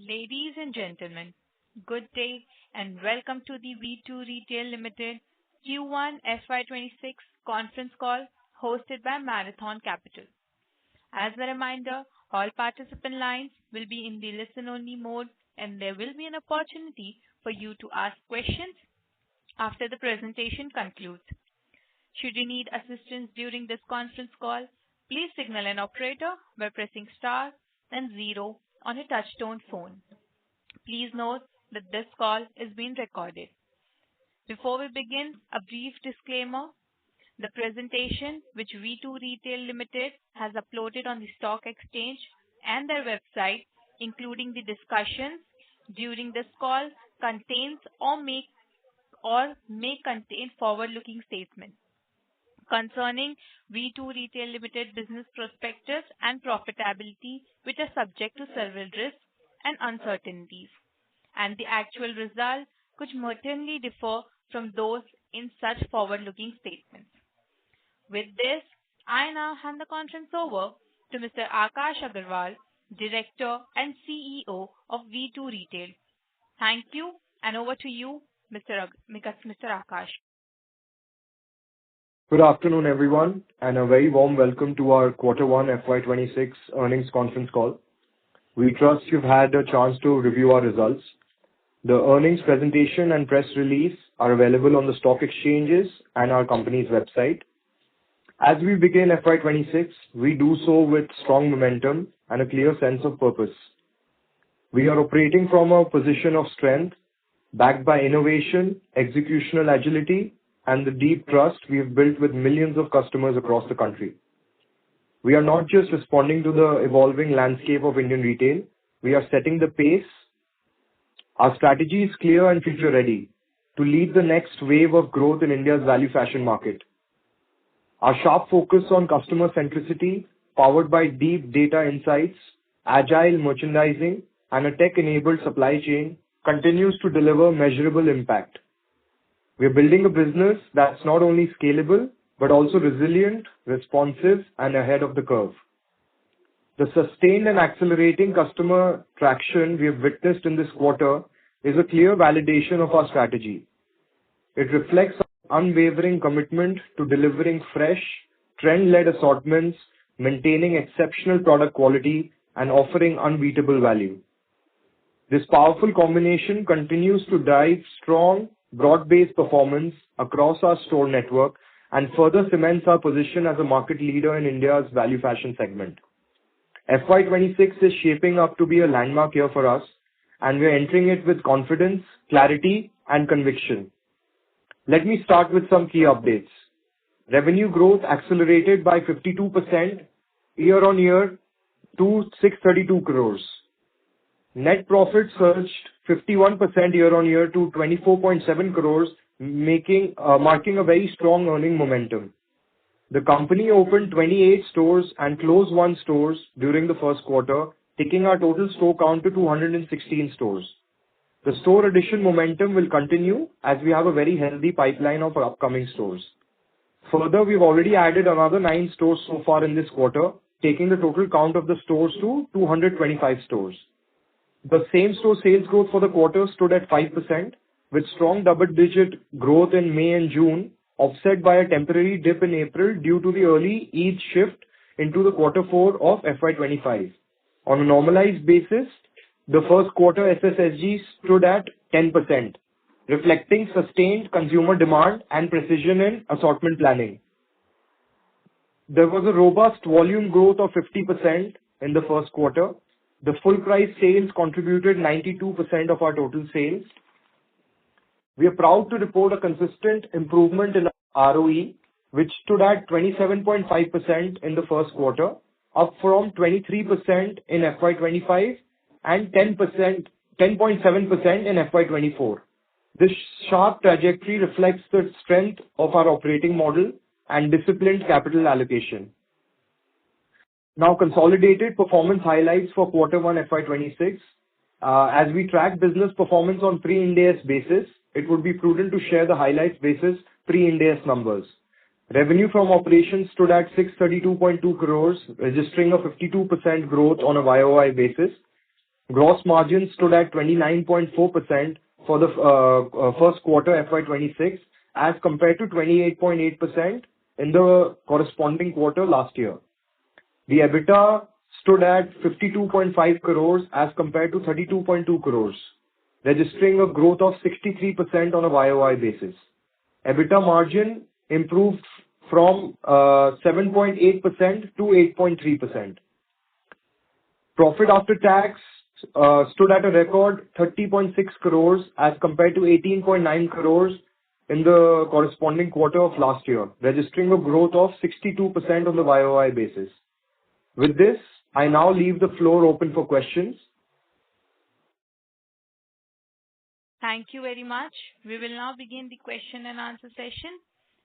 Ladies and gentlemen, good day and welcome to the V2 Retail Ltd Q1 FY26 conference call hosted by Marathon Capital. As a reminder, all participant lines will be in the listen-only mode and there will be an opportunity for you to ask questions after the presentation concludes. Should you need assistance during this conference call, please signal an operator by pressing star and 0 on a touch-tone phone. Please note that this call is being recorded. Before we begin, a brief disclaimer. The presentation which V2 Retail Ltd has uploaded on the stock exchange and their website, including the discussions during this call, contains or may contain forward-looking statements concerning V2 Retail Ltd business prospectus and profitability, which are subject to several risks and uncertainties, and the actual result could materially differ from those in such forward-looking statements. With this, I now hand the conference over to Mr. Akash Agarwal, Director and CEO of V2 Retail. Thank you, and over to you, Mr. Akash. Good afternoon, everyone, and a very warm welcome to our Q1 FY26 earnings conference call. We trust you've had a chance to review our results. The earnings presentation and press release are available on the stock exchanges and our company's website. As we begin FY26, we do so with strong momentum and a clear sense of purpose. We are operating from a position of strength, backed by innovation, executional agility, and the deep trust we have built with millions of customers across the country. We are not just responding to the evolving landscape of Indian retail, we are setting the pace. Our strategy is clear and future-ready to lead the next wave of growth in India's value fashion market. Our sharp focus on customer centricity, powered by deep data insights, agile merchandising, and a tech-enabled supply chain, continues to deliver measurable impact. We are building a business that's not only scalable, but also resilient, responsive, and ahead of the curve. The sustained and accelerating customer traction we have witnessed in this quarter is a clear validation of our strategy. It reflects our unwavering commitment to delivering fresh, trend-led assortments, maintaining exceptional product quality, and offering unbeatable value. This powerful combination continues to drive strong, broad-based performance across our store network and further cements our position as a market leader in India's value fashion segment. FY26 is shaping up to be a landmark year for us, and we are entering it with confidence, clarity, and conviction. Let me start with some key updates. Revenue growth accelerated by 52% year-on-year to 632 crores. Net profit surged 51% year-on-year to 24.7 crores, marking a very strong earning momentum. The company opened 28 stores and closed 1 store during the first quarter, taking our total store count to 216 stores. The store addition momentum will continue as we have a very healthy pipeline of upcoming stores. Further, we've already added another 9 stores so far in this quarter, taking the total count of the stores to 225 stores. The same-store sales growth for the quarter stood at 5%, with strong double-digit growth in May and June, offset by a temporary dip in April due to the early Eid shift into the Q4 of FY25. On a normalized basis, the first quarter SSSG stood at 10%, reflecting sustained consumer demand and precision in assortment planning. There was a robust volume growth of 50% in the first quarter. The full price sales contributed 92% of our total sales. We are proud to report a consistent improvement in our ROE, which stood at 27.5% in the first quarter, up from 23% in FY25 and 10.7% in FY24. This sharp trajectory reflects the strength of our operating model and disciplined capital allocation. Now, consolidated performance highlights for Q1 FY26. As we track business performance on pre-Ind AS basis, it would be prudent to share the highlights basis pre-Ind AS numbers. Revenue from operations stood at 632.2 crores, registering a 52% growth on a YOY basis. Gross margin stood at 29.4% for the first quarter FY26 as compared to 28.8% in the corresponding quarter last year. The EBITDA stood at 52.5 crores as compared to 32.2 crores, registering a growth of 63% on a YOY basis. EBITDA margin improved from 7.8% to 8.3%. Profit after tax stood at a record 30.6 crores as compared to 18.9 crores in the corresponding quarter of last year, registering a growth of 62% on the YOY basis. With this, I now leave the floor open for questions. Thank you very much. We will now begin the question and answer session.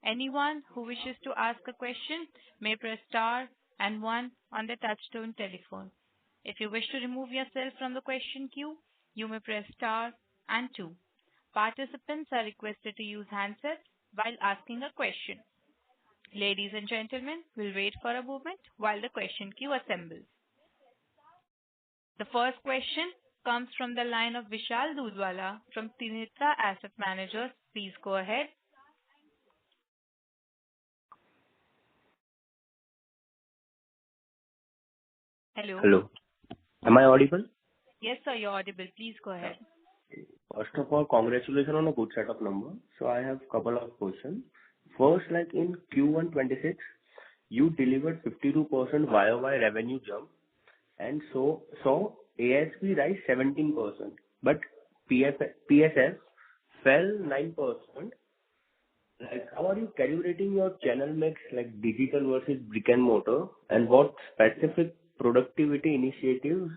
Anyone who wishes to ask a question may press star and one on the touchtone telephone. If you wish to remove yourself from the question queue, you may press star and two. Participants are requested to use handsets while asking a question. Ladies and gentlemen, we'll wait for a moment while the question queue assembles. The first question comes from the line of Vishal Dudwala from Tinitra Asset Managers. Please go ahead. Hello. Hello. Am I audible? Yes, sir, you're audible. Please go ahead. First of all, congratulations on a good set of numbers. So I have a couple of questions. First, like in Q1 26, you delivered 52% YOY revenue jump, and so ASP rise 17%, but PSF fell 9%. Like, how are you calibrating your channel mix, like digital versus brick and mortar, and what specific productivity initiatives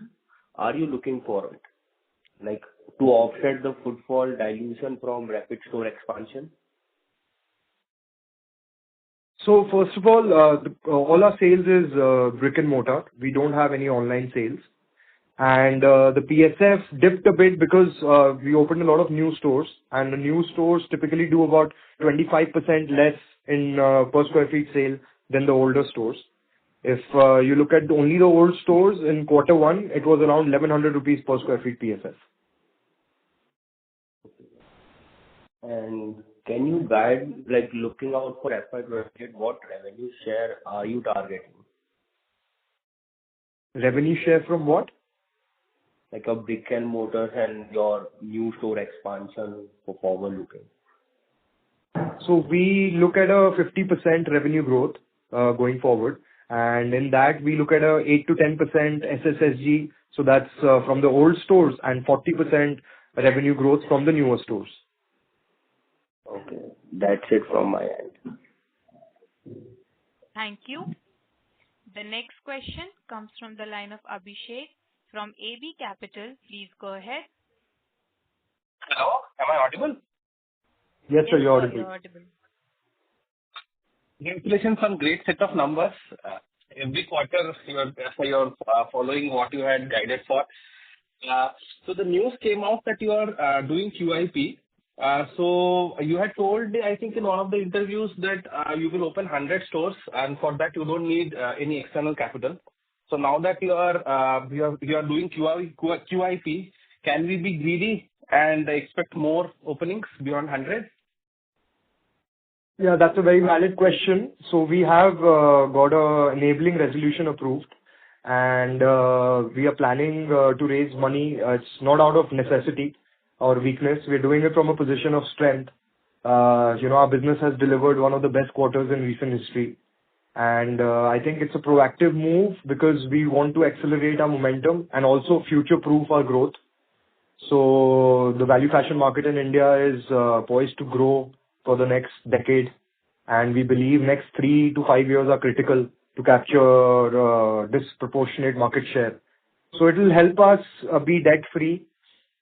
are you looking for it, like to offset the footfall dilution from rapid store expansion? So first of all our sales is brick and mortar. We don't have any online sales. And the PSF dipped a bit because we opened a lot of new stores, and the new stores typically do about 25% less in per square feet sale than the older stores. If you look at only the old stores in quarter one, it was around 1100 rupees per square feet PSF. And can you guide, like looking out for FY28, what revenue share are you targeting? Revenue share from what? Like a brick and mortar and your new store expansion for forward looking. So we look at a 50% revenue growth going forward, and in that we look at a 8 to 10% SSSG. So that's from the old stores, and 40% revenue growth from the newer stores. Okay, that's it from my end. Thank you. The next question comes from the line of Abhishek from AB Capital. Please go ahead. Hello, am I audible? Yes, sir, you're You're audible. audible. Congratulations on great set of numbers. Every quarter you're following what you had guided for. So the news came out that you are doing QIP. So you had told, I think in one of the interviews, that you will open 100 stores, and for that you don't need any external capital. So now that you are doing QIP, can we be greedy and expect more openings beyond 100? Yeah, that's a very valid question. So we have got a enabling resolution approved, and we are planning to raise money. It's not out of necessity or weakness. We're doing it from a position of strength. Our business has delivered one of the best quarters in recent history. And I think it's a proactive move because we want to accelerate our momentum and also future-proof our growth. So the value fashion market in India is poised to grow for the next decade. And we believe next 3 to 5 years are critical to capture disproportionate market share. So it will help us be debt-free.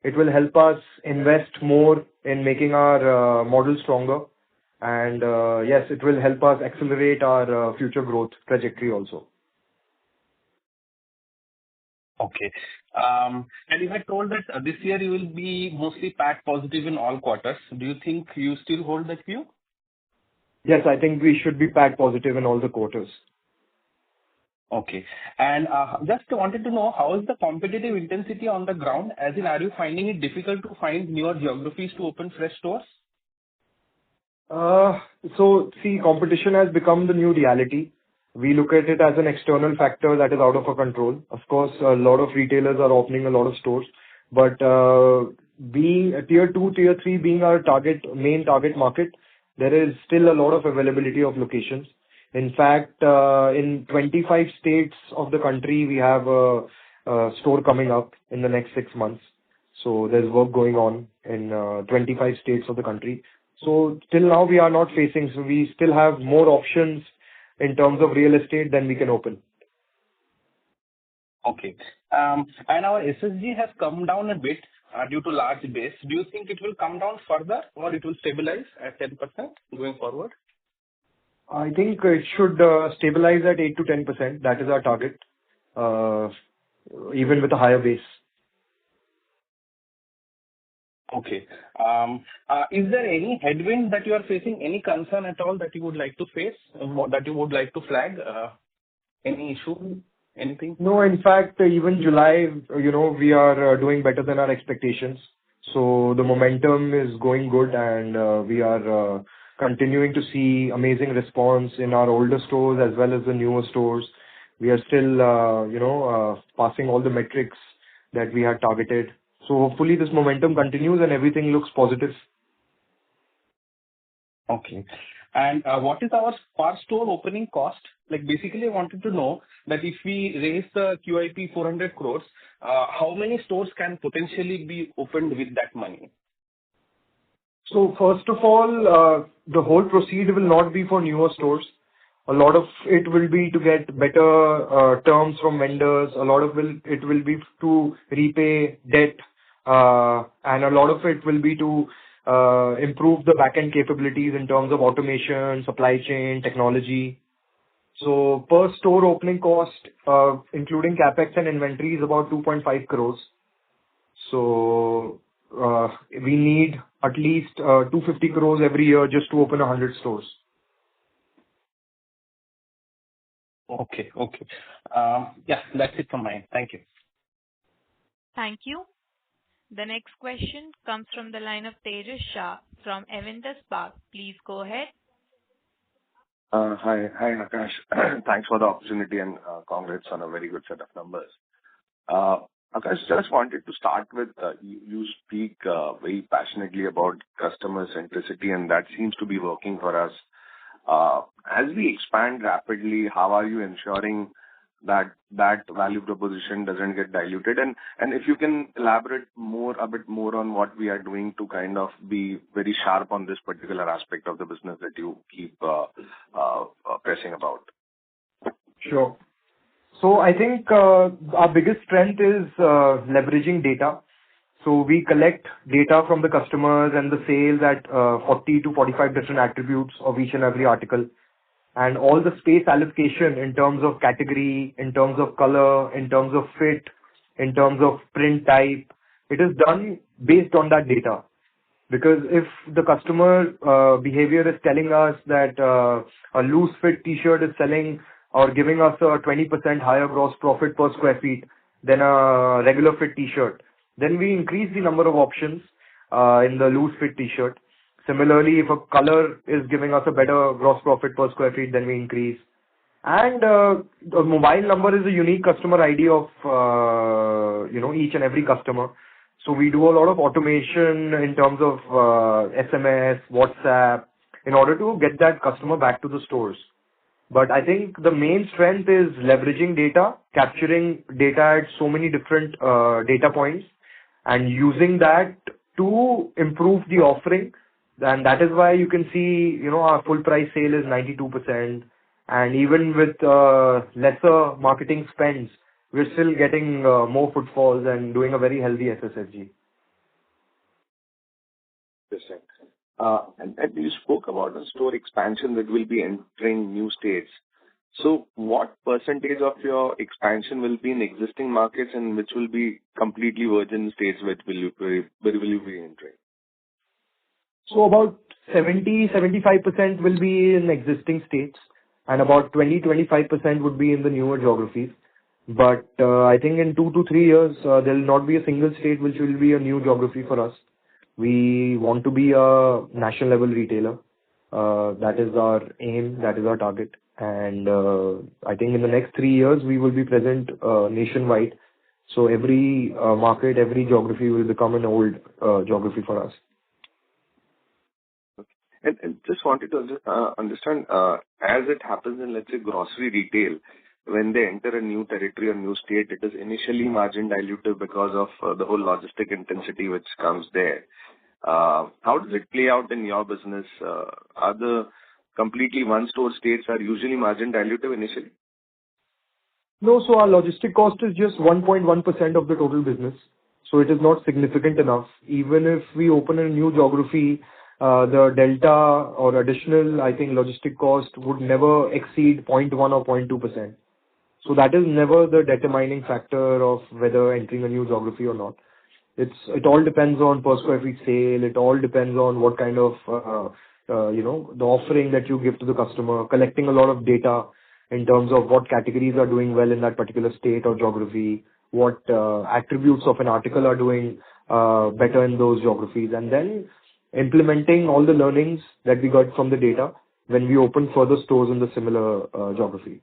It will help us invest more in making our model stronger. And yes, it will help us accelerate our future growth trajectory also. Okay. And you had told that this year you will be mostly PAT positive in all quarters. Do you think you still hold that view? Yes, I think we should be PAT positive in all the quarters. Okay. And just wanted to know, how is the competitive intensity on the ground? As in, are you finding it difficult to find newer geographies to open fresh stores? So see, competition has become the new reality. We look at it as an external factor that is out of our control. Of course, a lot of retailers are opening a lot of stores, but being a tier 2, tier 3 being our main target market, there is still a lot of availability of locations. In fact, in 25 states of the country, we have a store coming up in the next 6 months. So there's work going on in 25 states of the country. So till now we are not facing, so we still have more options in terms of real estate than we can open. Okay. And our SSG has come down a bit due to large base. Do you think it will come down further, or it will stabilize at 10% going forward? I think it should stabilize at 8 to 10%. That is our target, even with a higher base. Okay. Is there any headwind that you are facing, any concern at all that you would like to face, that you would like to flag? Any issue, anything? No, in fact, even July, we are doing better than our expectations. So the momentum is going good, and we are continuing to see amazing response in our older stores as well as the newer stores. We are still, passing all the metrics that we had targeted. So hopefully this momentum continues and everything looks positive. Okay. And what is our per store opening cost? Like, basically, I wanted to know that if we raise the QIP 400 crores, how many stores can potentially be opened with that money? So first of all, the whole proceed will not be for newer stores. A lot of it will be to get better terms from vendors. A lot of it will be to repay debt, and a lot of it will be to improve the back-end capabilities in terms of automation, supply chain, technology. So per store opening cost, including capex and inventory, is about 2.5 crores. So we need at least 250 crores every year just to open 100 stores. Okay. Okay. Yeah, that's it from my end. Thank you. Thank you. The next question comes from the line of Tejas Shah from Avendus Spark. Please go ahead. Hi, Akash. Thanks for the opportunity and congrats on a very good set of numbers. Akash, just wanted to start with you speak very passionately about customer centricity, and that seems to be working for us. As we expand rapidly, how are you ensuring that value proposition doesn't get diluted? And if you can elaborate a bit more on what we are doing to kind of be very sharp on this particular aspect of the business that you keep pressing about. Sure. So I think our biggest strength is leveraging data. So we collect data from the customers and the sales at 40 to 45 different attributes of each and every article. And all the space allocation in terms of category, in terms of color, in terms of fit, in terms of print type, it is done based on that data. Because if the customer behavior is telling us that a loose fit t-shirt is selling or giving us a 20% higher gross profit per square feet than a regular fit t-shirt, then we increase the number of options in the loose fit t-shirt. Similarly, if a color is giving us a better gross profit per square feet, then we increase. And the mobile number is a unique customer ID of each and every customer. So we do a lot of automation in terms of SMS, WhatsApp, in order to get that customer back to the stores. But I think the main strength is leveraging data, capturing data at so many different data points, and using that to improve the offering. And that is why you can see, our full price sale is 92%. And even with lesser marketing spends, we're still getting more footfalls and doing a very healthy SSSG. Interesting. And you spoke about a store expansion that will be entering new states. So what percentage of your expansion will be in existing markets and which will be completely virgin states where will you be entering? So about 70-75% will be in existing states. and about 20-25% would be in the newer geographies. But I think in 2 to 3 years, there will not be a single state which will be a new geography for us. We want to be a national level retailer. That is our aim, that is our target. And I think in the next 3 years, we will be present nationwide. So every market, every geography will become an old geography for us. And just wanted to understand, as it happens in, let's say, grocery retail, when they enter a new territory or new state, it is initially margin dilutive because of the whole logistic intensity which comes there. How does it play out in your business? Are the completely one-store states are usually margin dilutive initially? No, so our logistic cost is just 1.1% of the total business. So it is not significant enough. Even if we open a new geography, the delta or additional, I think, logistic cost would never exceed 0.1 or 0.2%. So that is never the determining factor of whether entering a new geography or not. It all depends on per square feet sale. It all depends on what kind of, the offering that you give to the customer, collecting a lot of data in terms of what categories are doing well in that particular state or geography, what attributes of an article are doing better in those geographies, and then implementing all the learnings that we got from the data when we open further stores in the similar geography.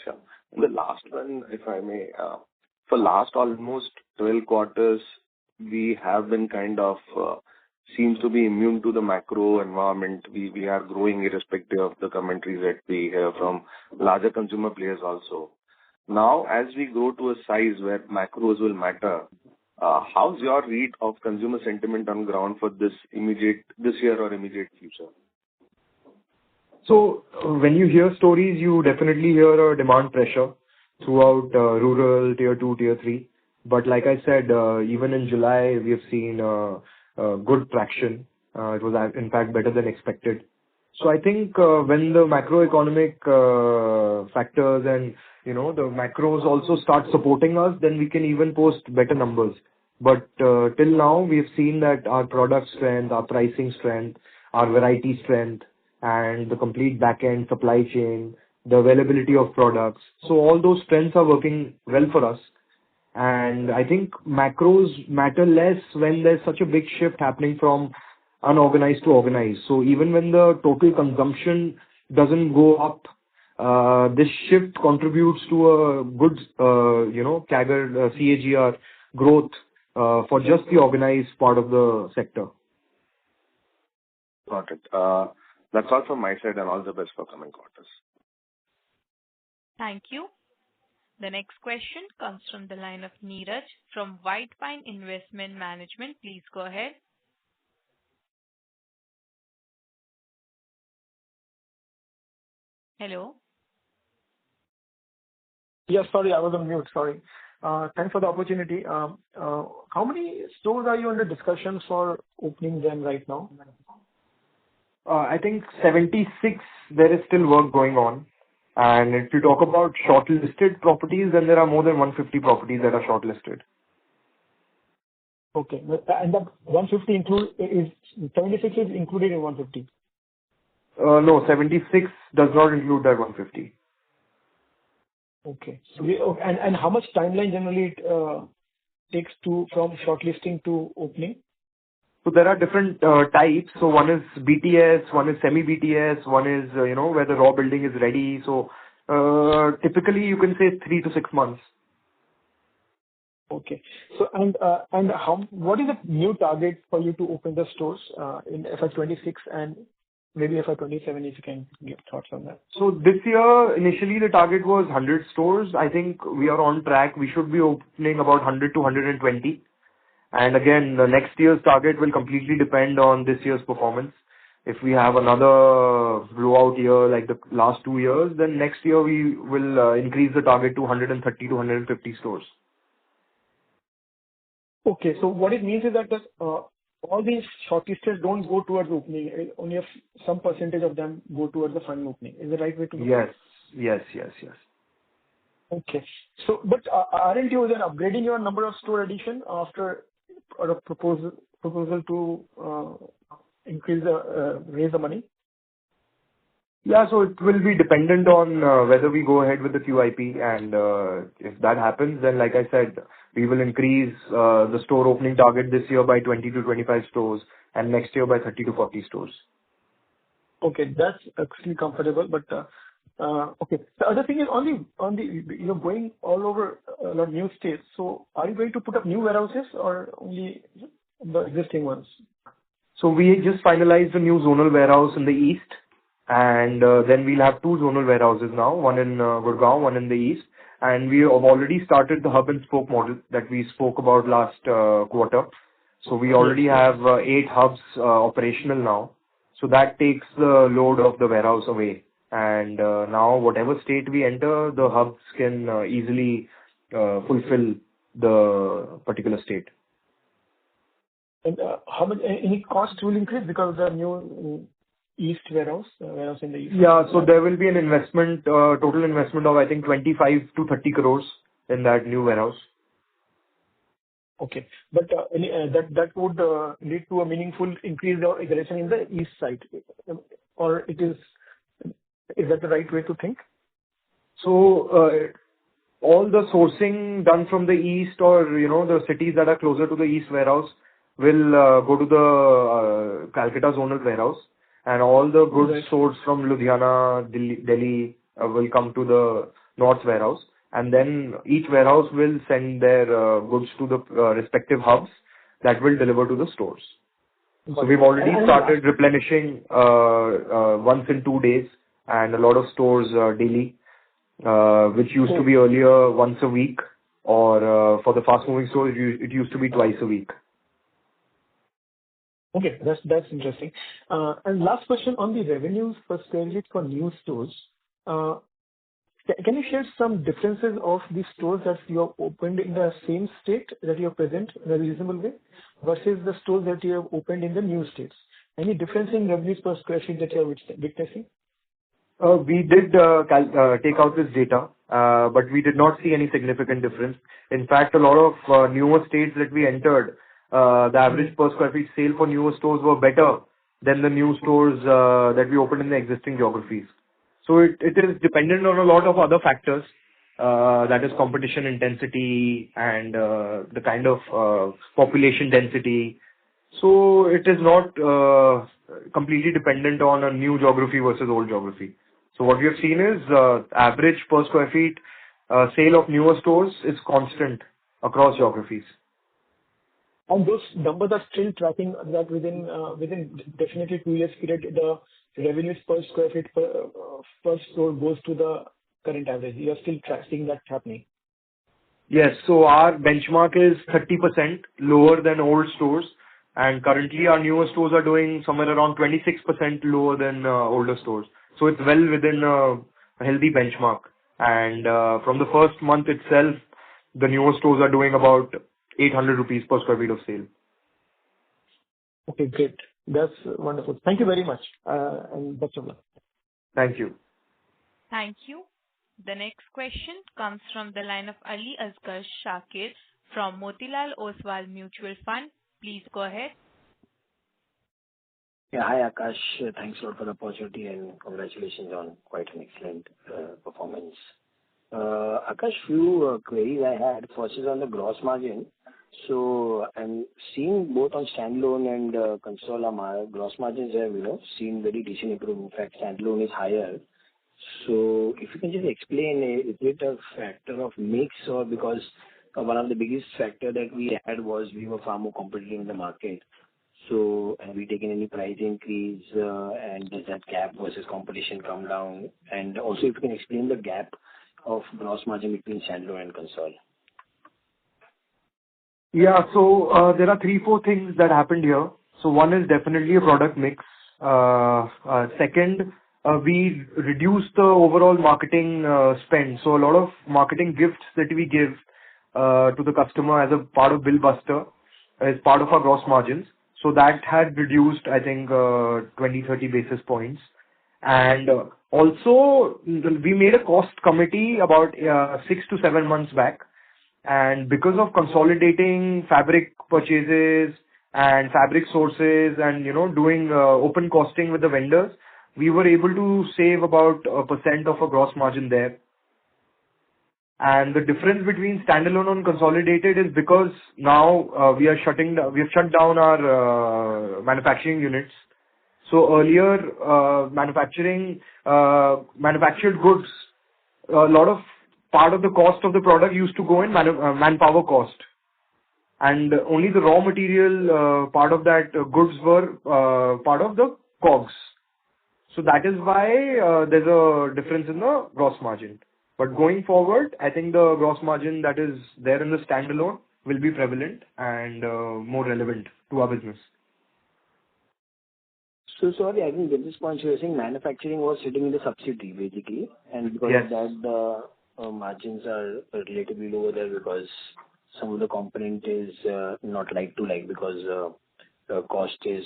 Sure. And the last one, if I may, for last almost 12 quarters, we have been kind of seems to be immune to the macro environment. We are growing irrespective of the commentaries that we hear from larger consumer players also. Now, as we grow to a size where macros will matter, how's your read of consumer sentiment on ground for this year or immediate future? So when you hear stories, you definitely hear a demand pressure throughout rural, tier 2, tier 3. But like I said, even in July, we have seen good traction. It was in fact better than expected. So I think when the macroeconomic factors and the macros also start supporting us, then we can even post better numbers. But till now, we have seen that our product strength, our pricing strength, our variety strength, and the complete back-end supply chain, the availability of products. So all those strengths are working well for us. And I think macros matter less when there's such a big shift happening from unorganized to organized. So even when the total consumption doesn't go up, this shift contributes to a good, CAGR growth for just the organized part of the sector. Got it. That's all from my side, and all the best for coming quarters. Thank you. The next question comes from the line of Neeraj from White Pine Investment Management. Please go ahead. Hello. Yes, sorry, I was on mute. Sorry. Thanks for the opportunity. How many stores are you under discussion for opening them right now? I think 76, there is still work going on. And if you talk about shortlisted properties, then there are more than 150 properties that are shortlisted. Okay. And that 76 is included in 150? No, 76 does not include that 150. Okay. So and how much timeline generally it takes from shortlisting to opening? So there are different types. So one is BTS, one is semi-BTS, one is, where the raw building is ready. So typically you can say 3 to 6 months. Okay. So what is the new target for you to open the stores in FY26 and maybe FY27, if you can give thoughts on that? So this year, initially the target was 100 stores. I think we are on track. We should be opening about 100 to 120. And again, the next year's target will completely depend on this year's performance. If we have another blowout year like the last 2 years, then next year we will increase the target to 130 to 150 stores. Okay. So what it means is that all these shortlisted don't go towards opening. Only some percentage of them go towards the final opening. Is the right way to look at it? Yes. Okay. So, but aren't you then upgrading your number of store addition after a proposal to raise the money? Yeah, so it will be dependent on whether we go ahead with the QIP, and if that happens, then like I said, we will increase the store opening target this year by 20 to 25 stores and next year by 30 to 40 stores. Okay, that's actually comfortable. But okay, the other thing is on the you're going all over a lot of new states. So are you going to put up new warehouses or only the existing ones? So we just finalized a new zonal warehouse in the east, and then we'll have two zonal warehouses now, one in Gurgaon, one in the east. And we have already started the hub and spoke model that we spoke about last quarter. So we already have 8 hubs operational now. So that takes the load of the warehouse away. And now whatever state we enter, the hubs can easily fulfill the particular state. And how much any cost will increase because of the new east warehouse in the east? Yeah, so there will be an investment, total investment of I think 25 to 30 crores in that new warehouse. Okay. But that would lead to a meaningful increase of aggression in the east side, or is that the right way to think? So all the sourcing done from the east, or the cities that are closer to the east warehouse will go to the Calcutta zonal warehouse, and all the goods sourced from Ludhiana, Delhi will come to the north warehouse. And then each warehouse will send their goods to the respective hubs that will deliver to the stores. So we've already started replenishing once in 2 days, and a lot of stores daily, which used to be earlier once a week, or for the fast moving stores it used to be twice a week. Okay, that's interesting. And last question on the revenues per square feet for new stores. Can you share some differences of the stores that you have opened in the same state that you are present in a reasonable way versus the stores that you have opened in the new states? Any difference in revenues per square feet that you are witnessing? We did take out this data, but we did not see any significant difference. In fact, a lot of newer states that we entered, the average per square feet sale for newer stores were better than the new stores that we opened in the existing geographies. So it is dependent on a lot of other factors, that is competition intensity and the kind of population density. So it is not completely dependent on a new geography versus old geography. So what we have seen is average per square feet sale of newer stores is constant across geographies. And those numbers are still tracking that within definitely 2 years period, the revenues per square feet per store goes to the current average. You are still seeing that happening. Yes. So our benchmark is 30% lower than old stores, and currently our newer stores are doing somewhere around 26% lower than older stores. So it's well within a healthy benchmark. And from the first month itself, the newer stores are doing about 800 rupees per square feet of sale. Okay, great. That's wonderful. Thank you very much, and best of luck. Thank you. Thank you. The next question comes from the line of Ali Asghar Shakir from Motilal Oswal Mutual Fund. Please go ahead. Yeah, hi Akash. Thanks a lot for the opportunity and congratulations on quite an excellent performance. Akash, few queries I had. First is on the gross margin. So I'm seeing both on standalone and console, gross margins have seen very decent improvement. In fact, standalone is higher. So if you can just explain, is it a factor of mix, or because one of the biggest factor that we had was we were far more competitive in the market. So have we taken any price increase, and does that gap versus competition come down? And also if you can explain the gap of gross margin between standalone and console. Yeah, so there are 3-4 things that happened here. So one is definitely a product mix. Second, we reduced the overall marketing spend. So a lot of marketing gifts that we give to the customer as a part of Bill Buster is part of our gross margins. So that had reduced, I think, 20-30 basis points. And also, we made a cost committee about 6 to 7 months back. And because of consolidating fabric purchases and fabric sources and, doing open costing with the vendors, we were able to save about 1% of a gross margin there. And the difference between standalone and consolidated is because now we have shut down our manufacturing units. So earlier, manufactured goods, a lot of part of the cost of the product used to go in manpower cost, and only the raw material part of that goods were part of the COGS. So that is why there's a difference in the gross margin. But going forward, I think the gross margin that is there in the standalone will be prevalent and more relevant to our business. So sorry, I didn't get this point. So you're saying manufacturing was sitting in the subsidiary basically, and because Yes. of that the margins are relatively lower there because some of the component is not like to like because the cost is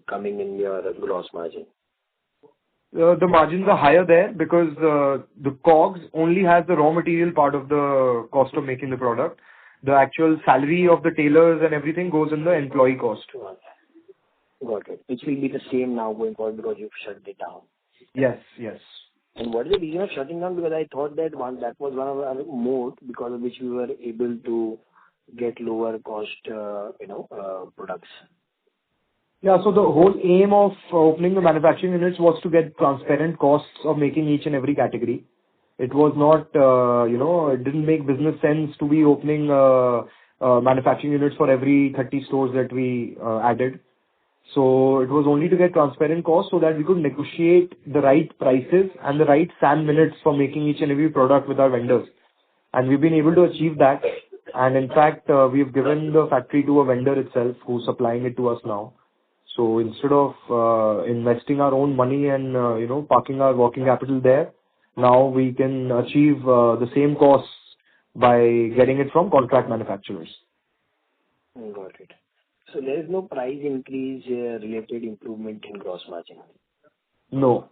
coming in your gross margin. The margins are higher there because the COGS only has the raw material part of the cost of making the product. The actual salary of the tailors and everything goes in the employee cost. Got it. Which will be the same now going forward because you've shut it down. Yes, yes. And what is the reason of shutting down? Because I thought that was one of our mode because of which we were able to get lower cost, products. Yeah, so the whole aim of opening the manufacturing units was to get transparent costs of making each and every category. It was not, it didn't make business sense to be opening manufacturing units for every 30 stores that we added. So it was only to get transparent costs so that we could negotiate the right prices and the right SAM minutes for making each and every product with our vendors. And we've been able to achieve that. And in fact, we've given the factory to a vendor itself who's supplying it to us now. So instead of investing our own money and, parking our working capital there, now we can achieve the same costs by getting it from contract manufacturers. Got it. So there is no price increase related improvement in gross margin? No.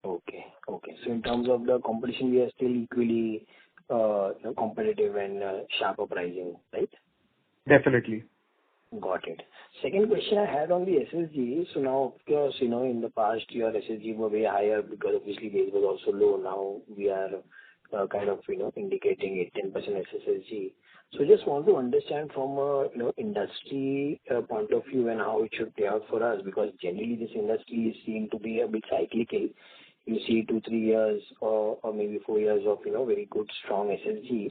Okay. So in terms of the competition, we are still equally competitive and sharper pricing, right? Definitely. Got it. Second question I had on the SSG. So now, of course, in the past your SSG were way higher because obviously base was also low. Now we are indicating 10% SSG. So just want to understand from a industry point of view and how it should play out for us, because generally this industry is seen to be a bit cyclical. You see 2-3 years or maybe 4 years of very good strong SSG,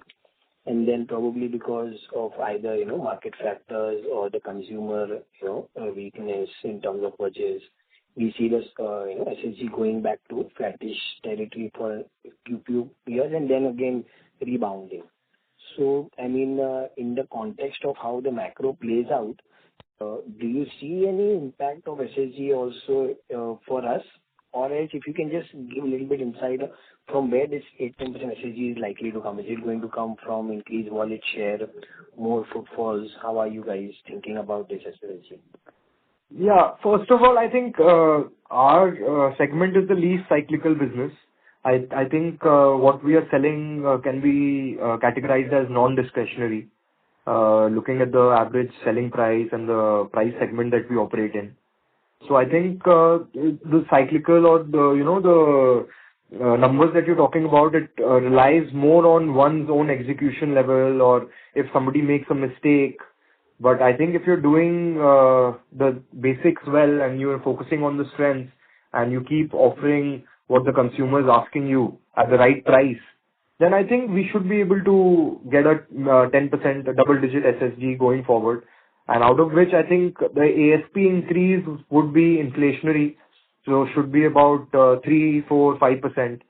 and then probably because of either market factors or the consumer weakness in terms of purchase, we see this SSG going back to flattish territory for few years and then again rebounding. So, in the context of how the macro plays out, do you see any impact of SSG also for us? Or else if you can just give a little bit insight from where this 8-10% SSG is likely to come. Is it going to come from increased wallet share, more footfalls? How are you guys thinking about this SSG? Yeah, first of all, I think our segment is the least cyclical business. I think what we are selling can be categorized as non-discretionary, looking at the average selling price and the price segment that we operate in. So I think the cyclical or the numbers that you're talking about, it relies more on one's own execution level or if somebody makes a mistake. But I think if you're doing the basics well and you're focusing on the strengths and you keep offering what the consumer is asking you at the right price, then I think we should be able to get a 10% double-digit SSG going forward. And out of which I think the ASP increase would be inflationary, so should be about 3, 4, 5%.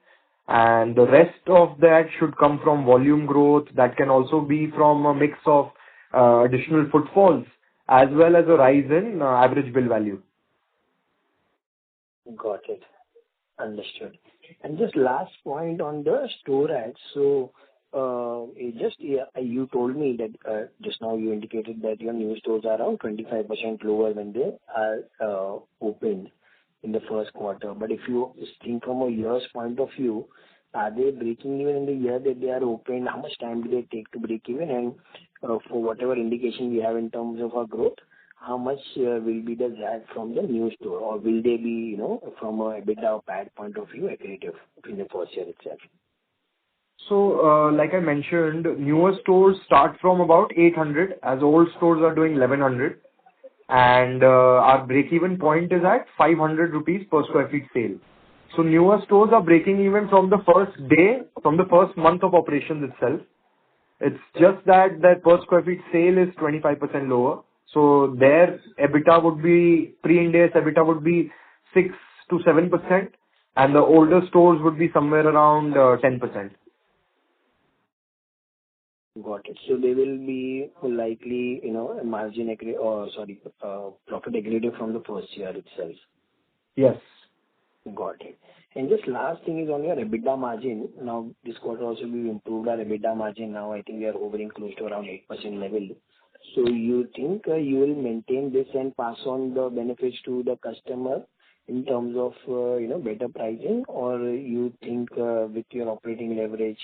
And the rest of that should come from volume growth. That can also be from a mix of additional footfalls as well as a rise in average bill value. Got it. Understood. And just last point on the store ads. So, you told me that just now you indicated that your new stores are around 25% lower when they are opened in the first quarter. But if you think from a year's point of view, are they breaking even in the year that they are opened? How much time do they take to break even? And for whatever indication we have in terms of our growth, how much will be the drag from the new store, or will they be, from a EBITDA or PAT point of view, accretive in the first year itself? So, like I mentioned, newer stores start from about 800, as old stores are doing 1100, and our break-even point is at 500 rupees per square feet sale. So newer stores are breaking even from the first day, from the first month of operations itself. It's just that that per square feet sale is 25% lower. So their EBITDA would be, pre-Ind AS EBITDA would be 6 to 7%, and the older stores would be somewhere around 10%. Got it. So they will be likely, profit accretive from the first year itself. Yes. Got it. And just last thing is on your EBITDA margin. Now, this quarter also we improved our EBITDA margin. Now, I think we are hovering close to around 8% level. So you think you will maintain this and pass on the benefits to the customer in terms of, better pricing, or you think with your operating leverage,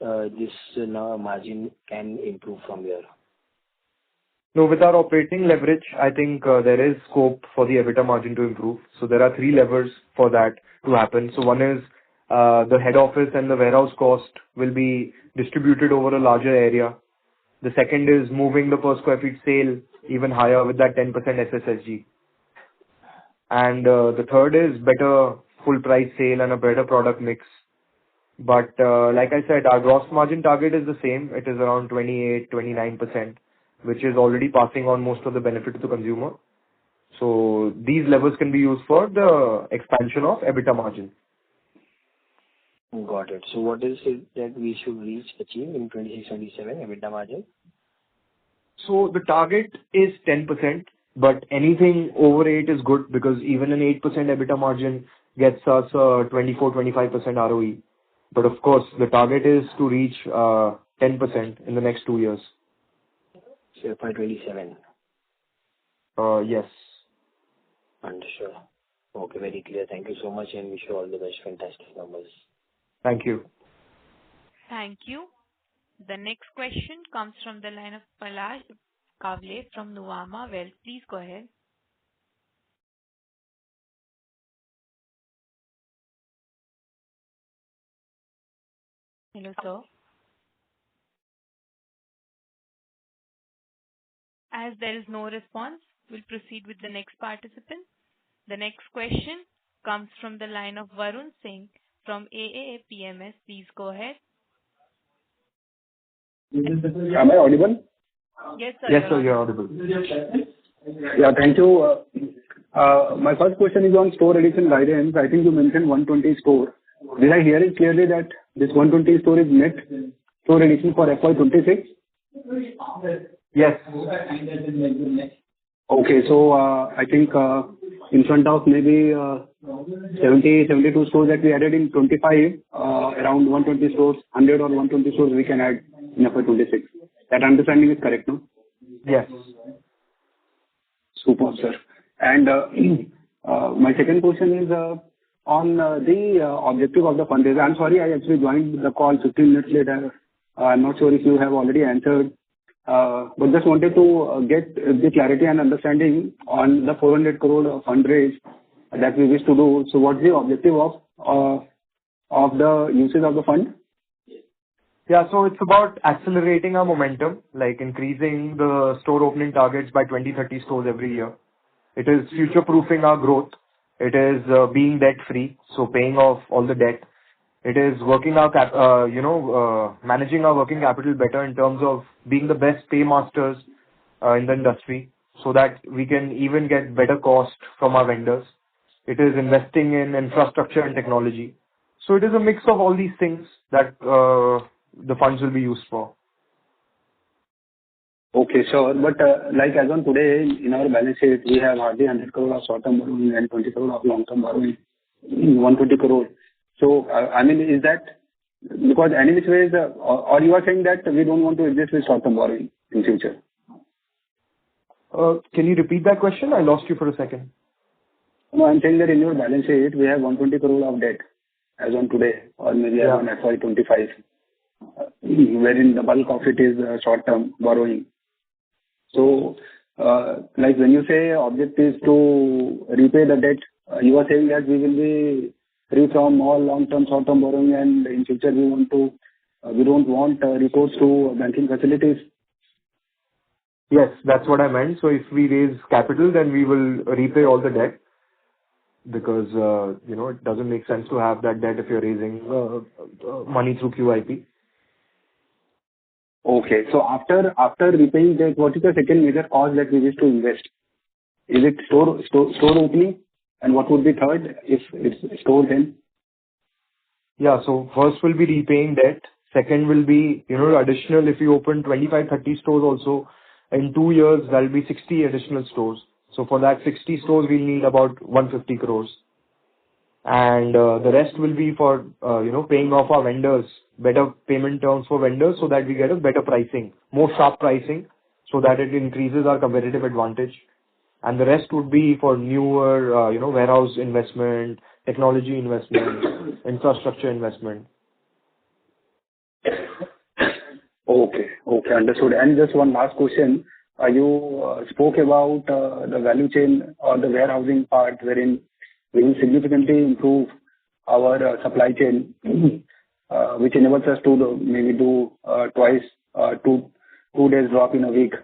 this margin can improve from here? No, with our operating leverage, I think there is scope for the EBITDA margin to improve. So there are 3 levers for that to happen. So one is the head office and the warehouse cost will be distributed over a larger area. The second is moving the per square feet sale even higher with that 10% SSSG. And the third is better full price sale and a better product mix. But like I said, our gross margin target is the same. It is around 28-29%, which is already passing on most of the benefit to the consumer. So these levers can be used for the expansion of EBITDA margin. Got it. So what is it that we should achieve in 26-27 EBITDA margin? So the target is 10%, but anything over 8 is good, because even an 8% EBITDA margin gets us a 24-25% ROE. But of course, the target is to reach 10% in the next 2 years. So FY 27. Yes. Understood. Okay, very clear. Thank you so much, and wish you all the best. Fantastic numbers. Thank you. Thank you. The next question comes from the line of Palash Kavle from Nuvama Wealth. Please go ahead. Hello, sir. As there is no response, we'll proceed with the next participant. The next question comes from the line of Varun Singh from AAA PMS. Please go ahead. Am I audible? Yes, sir. Yes, sir, you're audible. Yeah, thank you. My first question is on store addition guidance. I think you mentioned 120 store. Did I hear it clearly that this 120 store is net store addition for FY 26? Yes. Okay, so I think in front of maybe 72 stores that we added in 25, around 120 stores, 100 or 120 stores we can add in FY 26. That understanding is correct, no? Yes. Super, sir. And my second question is on the objective of the fundraiser. I'm sorry, I actually joined the call 15 minutes later. I'm not sure if you have already answered, but just wanted to get the clarity and understanding on the 400 crore fundraise that we wish to do. So what's the objective of the usage of the fund? Yeah, so it's about accelerating our momentum, like increasing the store opening targets by 20-30 stores every year. It is future-proofing our growth. It is being debt-free, so paying off all the debt. It is working our managing our working capital better in terms of being the best paymasters in the industry, so that we can even get better cost from our vendors. It is investing in infrastructure and technology. So it is a mix of all these things that the funds will be used for. Okay, sure. But like as on today, in our balance sheet, we have hardly 100 crore of short-term borrowing and 20 crore of long-term borrowing, 120 crore. So, I mean, is that because any which ways, or you are saying that we don't want to exist with short-term borrowing in future? Can you repeat that question? I lost you for a second. No, I'm saying that in your balance sheet, we have 120 crore of debt as on today, or maybe as on FY 25, wherein the bulk of it is short-term borrowing. So, like when you say object is to repay the debt, you are saying that we will be free from all long-term, short-term borrowing, and in future we don't want recourse to banking facilities. Yes, that's what I meant. So if we raise capital, then we will repay all the debt because, it doesn't make sense to have that debt if you're raising money through QIP. Okay. So after repaying debt, what is the second major cost that we wish to invest? Is it store opening? And what would be third if it's store then? Yeah. So first will be repaying debt. Second will be, additional, if you open 25, 30 stores also, in 2 years, there'll be 60 additional stores. So for that 60 stores, we'll need about 150 crores. And the rest will be for, paying off our vendors, better payment terms for vendors so that we get a better pricing, more sharp pricing, so that it increases our competitive advantage. And the rest would be for newer, warehouse investment, technology investment, infrastructure investment. Okay. Understood. And just one last question. You spoke about the value chain or the warehousing part wherein we will significantly improve our supply chain, which enables us to maybe do twice, 2 days drop in a week.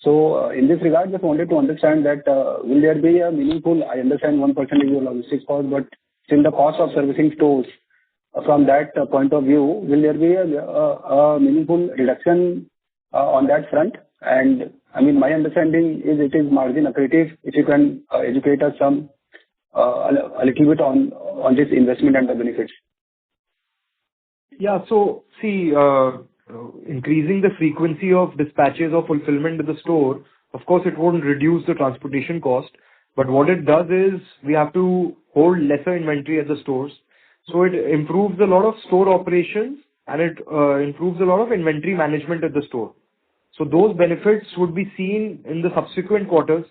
So in this regard, just wanted to understand that will there be a meaningful, I understand 1% is your logistics cost, but still the cost of servicing stores, from that point of view, will there be a meaningful reduction on that front? And I mean, my understanding is it is margin accretive. If you can educate us a little bit on this investment and the benefits. Yeah. So see, increasing the frequency of dispatches or fulfillment to the store, of course, it won't reduce the transportation cost. But what it does is we have to hold lesser inventory at the stores. So it improves a lot of store operations and it improves a lot of inventory management at the store. So those benefits would be seen in the subsequent quarters.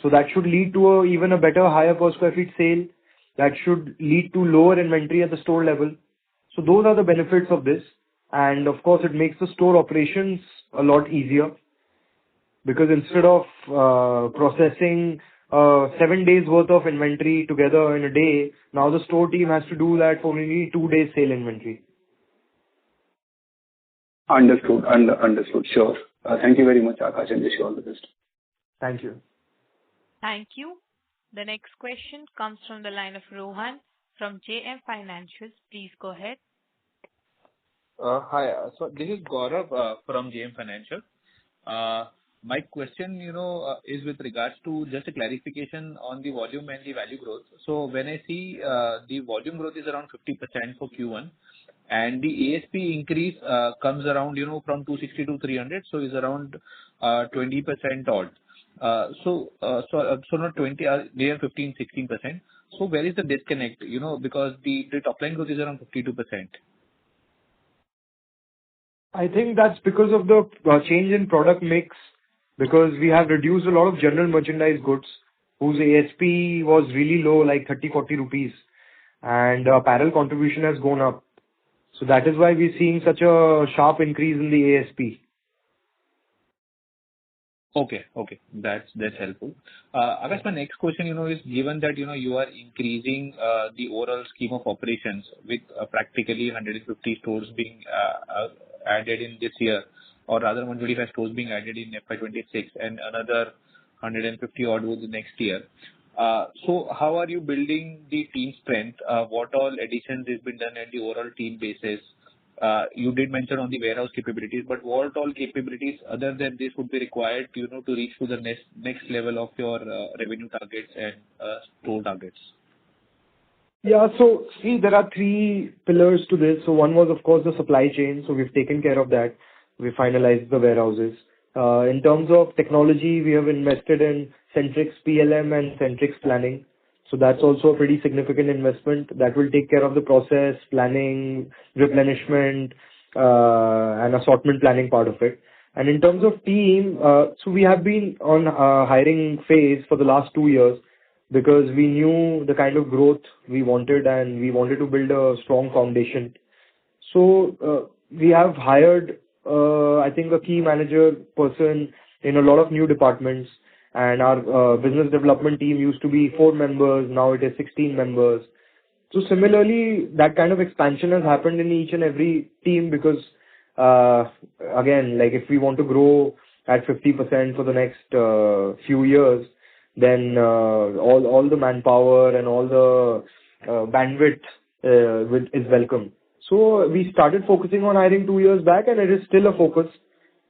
So that should lead to even a better, higher per square feet sale. That should lead to lower inventory at the store level. So those are the benefits of this. And of course, it makes the store operations a lot easier because instead of processing 7 days worth of inventory together in a day, now the store team has to do that for only 2 days sale inventory. Understood. Understood. Sure. Thank you very much, Akash, and wish you all the best. Thank you. Thank you. The next question comes from the line of Rohan from JM Financial. Please go ahead. Hi. So this is Gaurav from JM Financial. My question, is with regards to just a clarification on the volume and the value growth. So when I see the volume growth is around 50% for Q1, and the ASP increase comes around, from 260 to 300, so is around 20% odd. So not 20, they are 15, 16%. So where is the disconnect? Because the top line growth is around 52%. I think that's because of the change in product mix, because we have reduced a lot of general merchandise goods whose ASP was really low, like 30, 40 rupees, and apparel contribution has gone up. So that is why we're seeing such a sharp increase in the ASP. Okay. That's helpful. I guess my next question, is given that, you are increasing the overall scheme of operations with practically 150 stores being added in this year, or rather 125 stores being added in FY26 and another 150 odd the next year. So how are you building the team strength? What all additions has been done at the overall team basis? You did mention on the warehouse capabilities, but what all capabilities other than this would be required, to reach to the next level of your revenue targets and store targets? Yeah. So see, there are 3 pillars to this. So one was, of course, the supply chain. So we've taken care of that. We finalized the warehouses. In terms of technology, we have invested in Centrix PLM and Centrix planning. So that's also a pretty significant investment that will take care of the process, planning, replenishment, and assortment planning part of it. And in terms of team, so we have been on a hiring phase for the last 2 years because we knew the kind of growth we wanted and we wanted to build a strong foundation. So we have hired, I think, a key manager person in a lot of new departments. And our business development team used to be 4 members, now it is 16 members. So similarly, that kind of expansion has happened in each and every team because, again, like if we want to grow at 50% for the next few years, then all the manpower and all the bandwidth is welcome. So we started focusing on hiring 2 years back, and it is still a focus,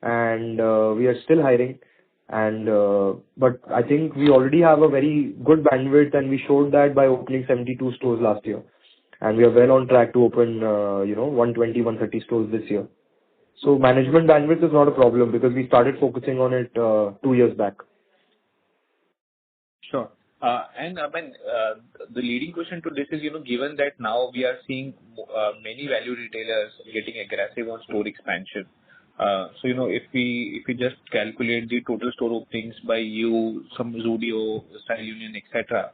and we are still hiring. And but I think we already have a very good bandwidth, and we showed that by opening 72 stores last year, and we are well on track to open 120, 130 stores this year. So management bandwidth is not a problem because we started focusing on it 2 years back. Sure. And the leading question to this is, given that now we are seeing many value retailers getting aggressive on store expansion. So, if we just calculate the total store openings by you, some Zudio, Style Union, etc.,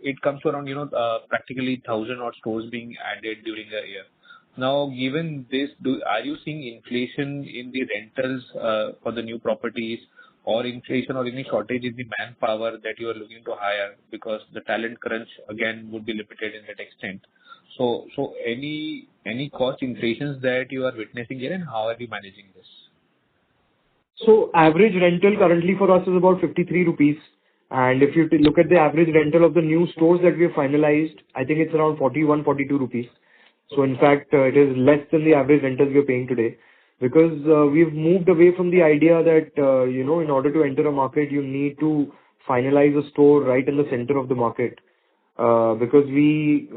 it comes to around, practically 1,000 odd stores being added during the year. Now, given this, are you seeing inflation in the rentals for the new properties, or inflation or any shortage in the manpower that you are looking to hire, because the talent crunch again would be limited in that extent? So any cost inflations that you are witnessing here, and how are you managing this? So average rental currently for us is about 53 rupees. And if you look at the average rental of the new stores that we have finalized, I think it's around 41, 42 rupees. So in fact, it is less than the average rentals we are paying today, because we've moved away from the idea that, in order to enter a market, you need to finalize a store right in the center of the market. Because we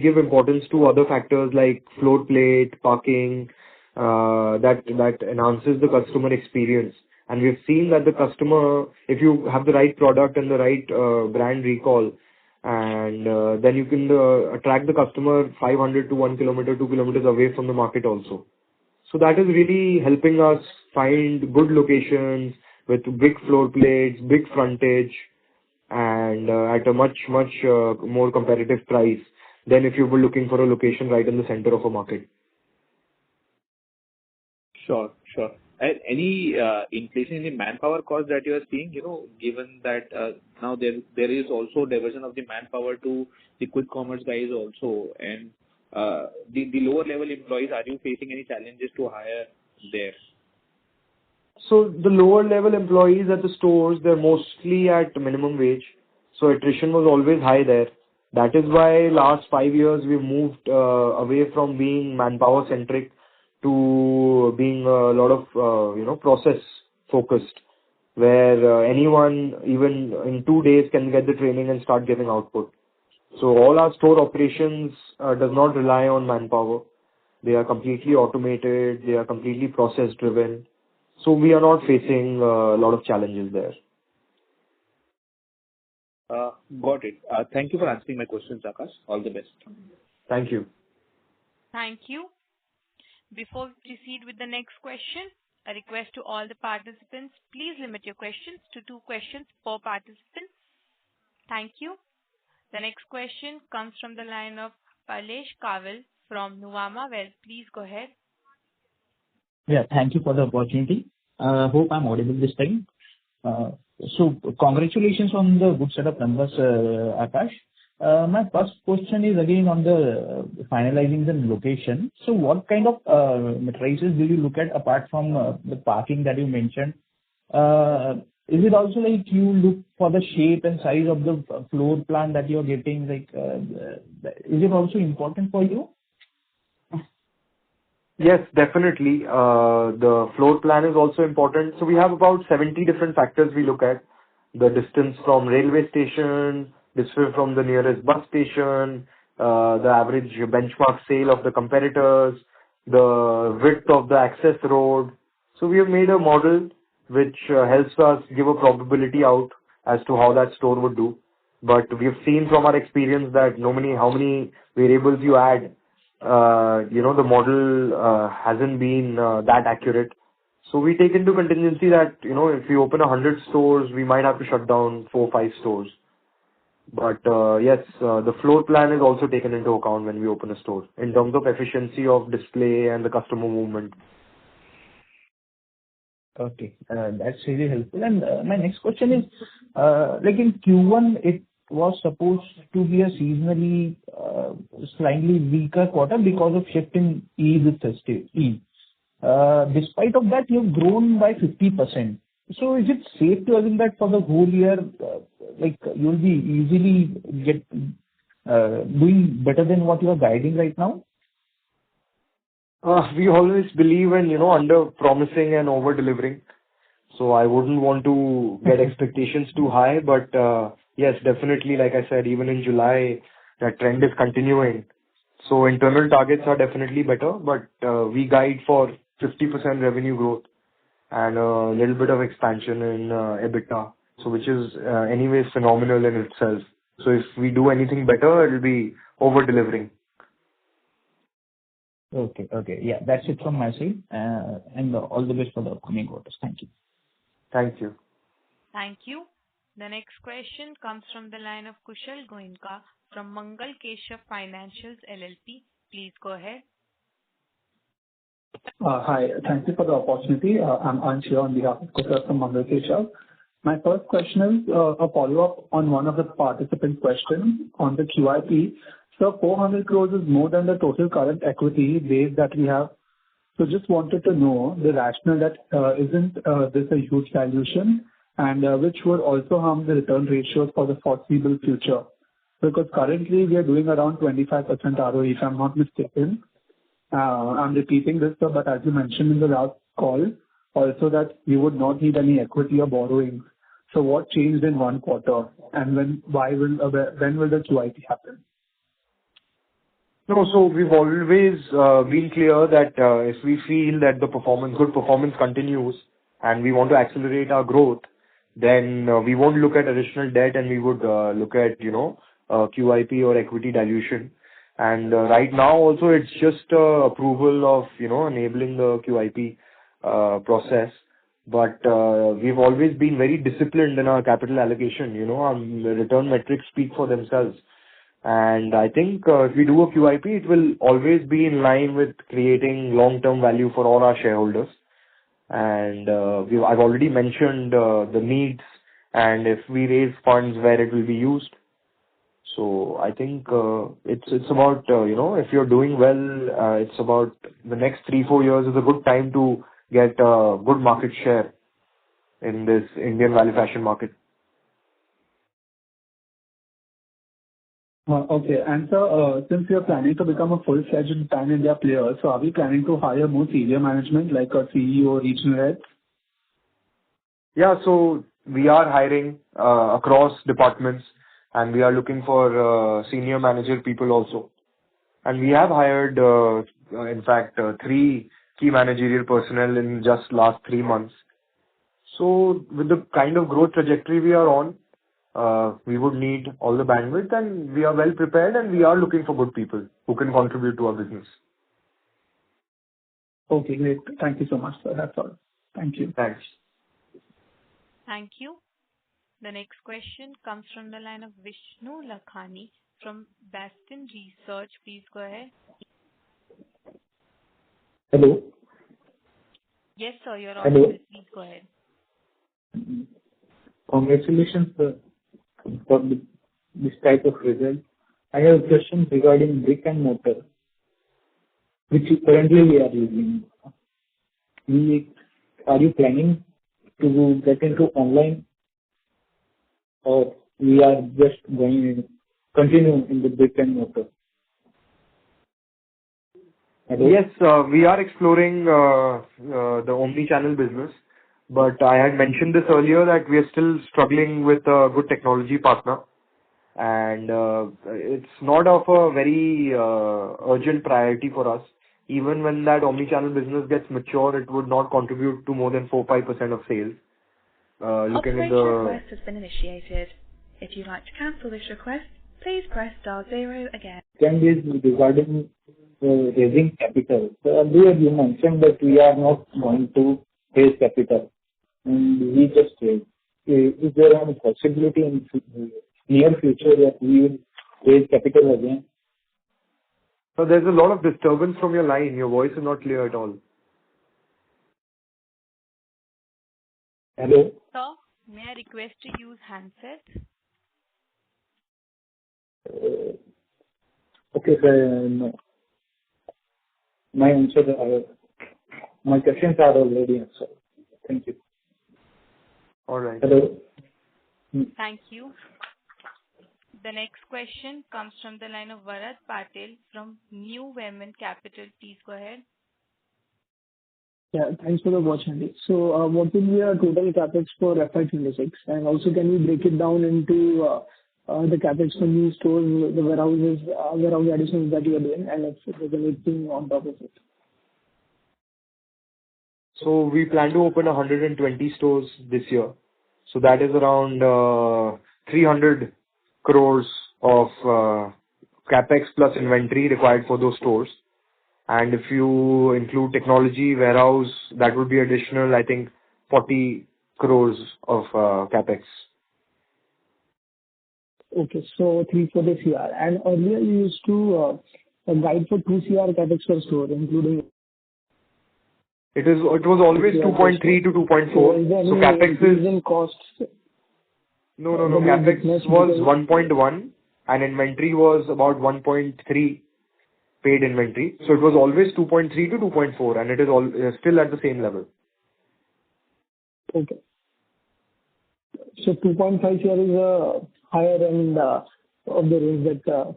give importance to other factors like floor plate, parking, that enhances the customer experience. And we've seen that the customer, if you have the right product and the right brand recall, and then you can attract the customer 500 to 1 kilometer, 2 kilometers away from the market also. So that is really helping us find good locations with big floor plates, big frontage, and at a much more competitive price than if you were looking for a location right in the center of a market. Sure. And any inflation in the manpower cost that you are seeing, given that now there is also diversion of the manpower to the quick commerce guys also, and the lower level employees, are you facing any challenges to hire there? So the lower level employees at the stores, they're mostly at minimum wage. So attrition was always high there. That is why last 5 years we've moved away from being manpower centric to being a lot of, process focused, where anyone even in 2 days can get the training and start giving output. So all our store operations does not rely on manpower. They are completely automated. They are completely process driven. So we are not facing a lot of challenges there. Got it. Thank you for answering my questions, Akash. All the best. Thank you. Thank you. Before we proceed with the next question, a request to all the participants, please limit your questions to 2 questions per participant. Thank you. The next question comes from the line of Palesh Kawal from Nuvama Wealth. Please go ahead. Yeah, thank you for the opportunity. Hope I'm audible this time. So congratulations on the good set of numbers, Akash. My first question is again on the finalizing the location. So what kind of metrics do you look at apart from the parking that you mentioned? Is it also like you look for the shape and size of the floor plan that you're getting? Like, is it also important for you? Yes, definitely. The floor plan is also important. So we have about 70 different factors we look at. The distance from railway station, distance from the nearest bus station, the average benchmark sale of the competitors, the width of the access road. So we have made a model which helps us give a probability out as to how that store would do. But we have seen from our experience that no matter how many variables you add, the model hasn't been that accurate. So we take into contingency that, if we open 100 stores, we might have to shut down 4 or 5 stores. But yes, the floor plan is also taken into account when we open a store in terms of efficiency of display and the customer movement. Okay. That's really helpful. And my next question is, like in Q1, it was supposed to be a seasonally slightly weaker quarter because of shift in Eid festive. Eid. Despite of that, you've grown by 50%. So is it safe to assume that for the whole year, like you'll be easily doing better than what you are guiding right now? We always believe in, under promising and over delivering. So I wouldn't want to get expectations too high, but yes, definitely, like I said, even in July, that trend is continuing. So internal targets are definitely better, but we guide for 50% revenue growth and a little bit of expansion in EBITDA, so which is anyways phenomenal in itself. So if we do anything better, it'll be over delivering. Okay. Okay. Yeah, that's it from my side. And all the best for the upcoming quarters. Thank you. Thank you. Thank you. The next question comes from the line of Kushal Goenka from Mangal Keshav Financials LLP. Please go ahead. Hi. Thank you for the opportunity. I'm Ansh here on behalf of Kushal from Mangal Keshav. My first question is a follow-up on one of the participant questions on the QIP. So 400 crores is more than the total current equity base that we have. So just wanted to know the rationale that isn't this a huge dilution and which would also harm the return ratios for the foreseeable future? Because currently we are doing around 25% ROE, if I'm not mistaken. I'm repeating this, sir, but as you mentioned in the last call, also that you would not need any equity or borrowing. So what changed in one quarter, and when will the QIP happen? No, so we've always been clear that if we feel that the good performance continues and we want to accelerate our growth, then we won't look at additional debt and we would look at, QIP or equity dilution. And right now also it's just approval of, enabling the QIP process. But we've always been very disciplined in our capital allocation. Our return metrics speak for themselves. And I think if we do a QIP, it will always be in line with creating long-term value for all our shareholders. And I've already mentioned the needs and if we raise funds where it will be used. So I think it's about, if you're doing well, it's about the next 3-4 years is a good time to get a good market share in this Indian value fashion market. Okay. And so since you're planning to become a full-fledged pan-India player, so are we planning to hire more senior management like a CEO, regional heads? Yeah, so we are hiring across departments and we are looking for senior manager people also. And we have hired, in fact, 3 key managerial personnel in just last 3 months. So with the kind of growth trajectory we are on, we would need all the bandwidth and we are well prepared and we are looking for good people who can contribute to our business. Okay, great. Thank you so much, sir. That's all. Thank you. Thanks. Thank you. The next question comes from the line of Vishnu Lakhani from Bastion Research. Please go ahead. Hello. Yes, sir, you're Hello. on. Please go ahead. Congratulations for this type of result. I have a question regarding brick and mortar, which currently we are using. Are you planning to get into online, or we are just going continue in the brick and mortar? Hello? Yes, we are exploring the omni-channel business, but I had mentioned this earlier that we are still struggling with a good technology partner, and it's not of a very urgent priority for us. Even when that omni-channel business gets mature, it would not contribute to more than 4-5% of sales. Looking at Operator request has been initiated. If you'd like to cancel this request, please press *0 again. Second is regarding raising capital. So earlier you mentioned that we are not going to raise capital, and we just raised. Is there any possibility in near future that we will raise capital again? So there's a lot of disturbance from your line. Your voice is not clear at all. Hello? Sir, may I request to use handset? Okay, sir. No. My questions are already answered. Thank you. All right. Hello? Thank you. The next question comes from the line of Varat Patel from New Women Capital. Please go ahead. Yeah, thanks for the opportunity. So, what will be our total CapEx for FY26? And also, can you break it down into the CapEx for new stores, the warehouses, warehouse additions that you are doing, and if there's anything on top of it? So we plan to open 120 stores this year. So that is around 300 crores of capex plus inventory required for those stores. And if you include technology, warehouse, that would be additional, I think, 40 crores of capex. Okay, so 340 CR. And earlier you used to guide for 2 CR CapEx per store, including... It was always 2.3 to 2.4. So capex is... in costs? No. Capex was 1.1 and inventory was about 1.3 paid inventory. So it was always 2.3 to 2.4 and it is still at the same level. Okay. So 2.5 here is a higher end of the range that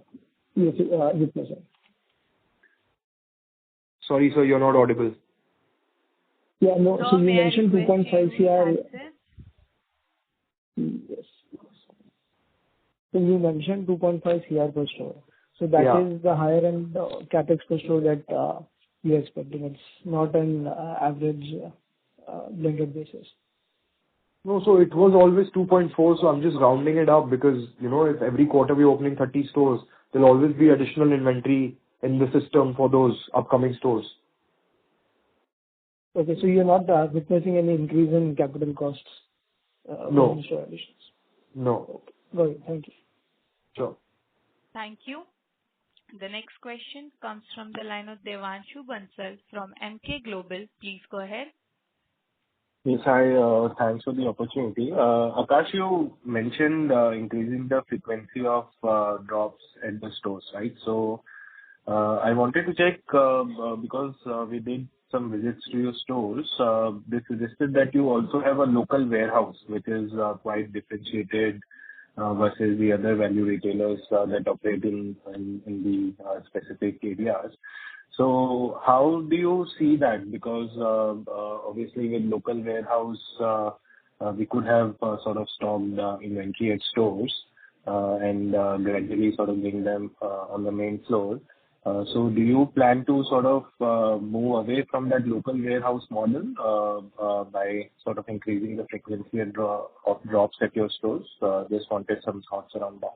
you present. Sorry, sir, you're not audible. Yeah, no. So you mentioned 2.5 CR. Yes. Yes. So you mentioned 2.5 CR per store. So that is the higher end capex per store that you're expecting. It's not an average blended basis. No, so it was always 2.4, so I'm just rounding it up because, if every quarter we're opening 30 stores, there'll always be additional inventory in the system for those upcoming stores. Okay, so you're not witnessing any increase in capital costs No. store additions? No. Okay. Got it. Thank you. Sure. Thank you. The next question comes from the line of Devanshu Bansal from MK Global. Please go ahead. Yes, hi. Thanks for the opportunity. Akash, you mentioned increasing the frequency of drops at the stores, right? So I wanted to check because we did some visits to your stores. They suggested that you also have a local warehouse, which is quite differentiated versus the other value retailers that operate in the specific areas. So how do you see that? Because obviously with local warehouse, we could have sort of stocked inventory at stores and gradually sort of bring them on the main floor. So do you plan to sort of move away from that local warehouse model by sort of increasing the frequency of drops at your stores? Just wanted some thoughts around that.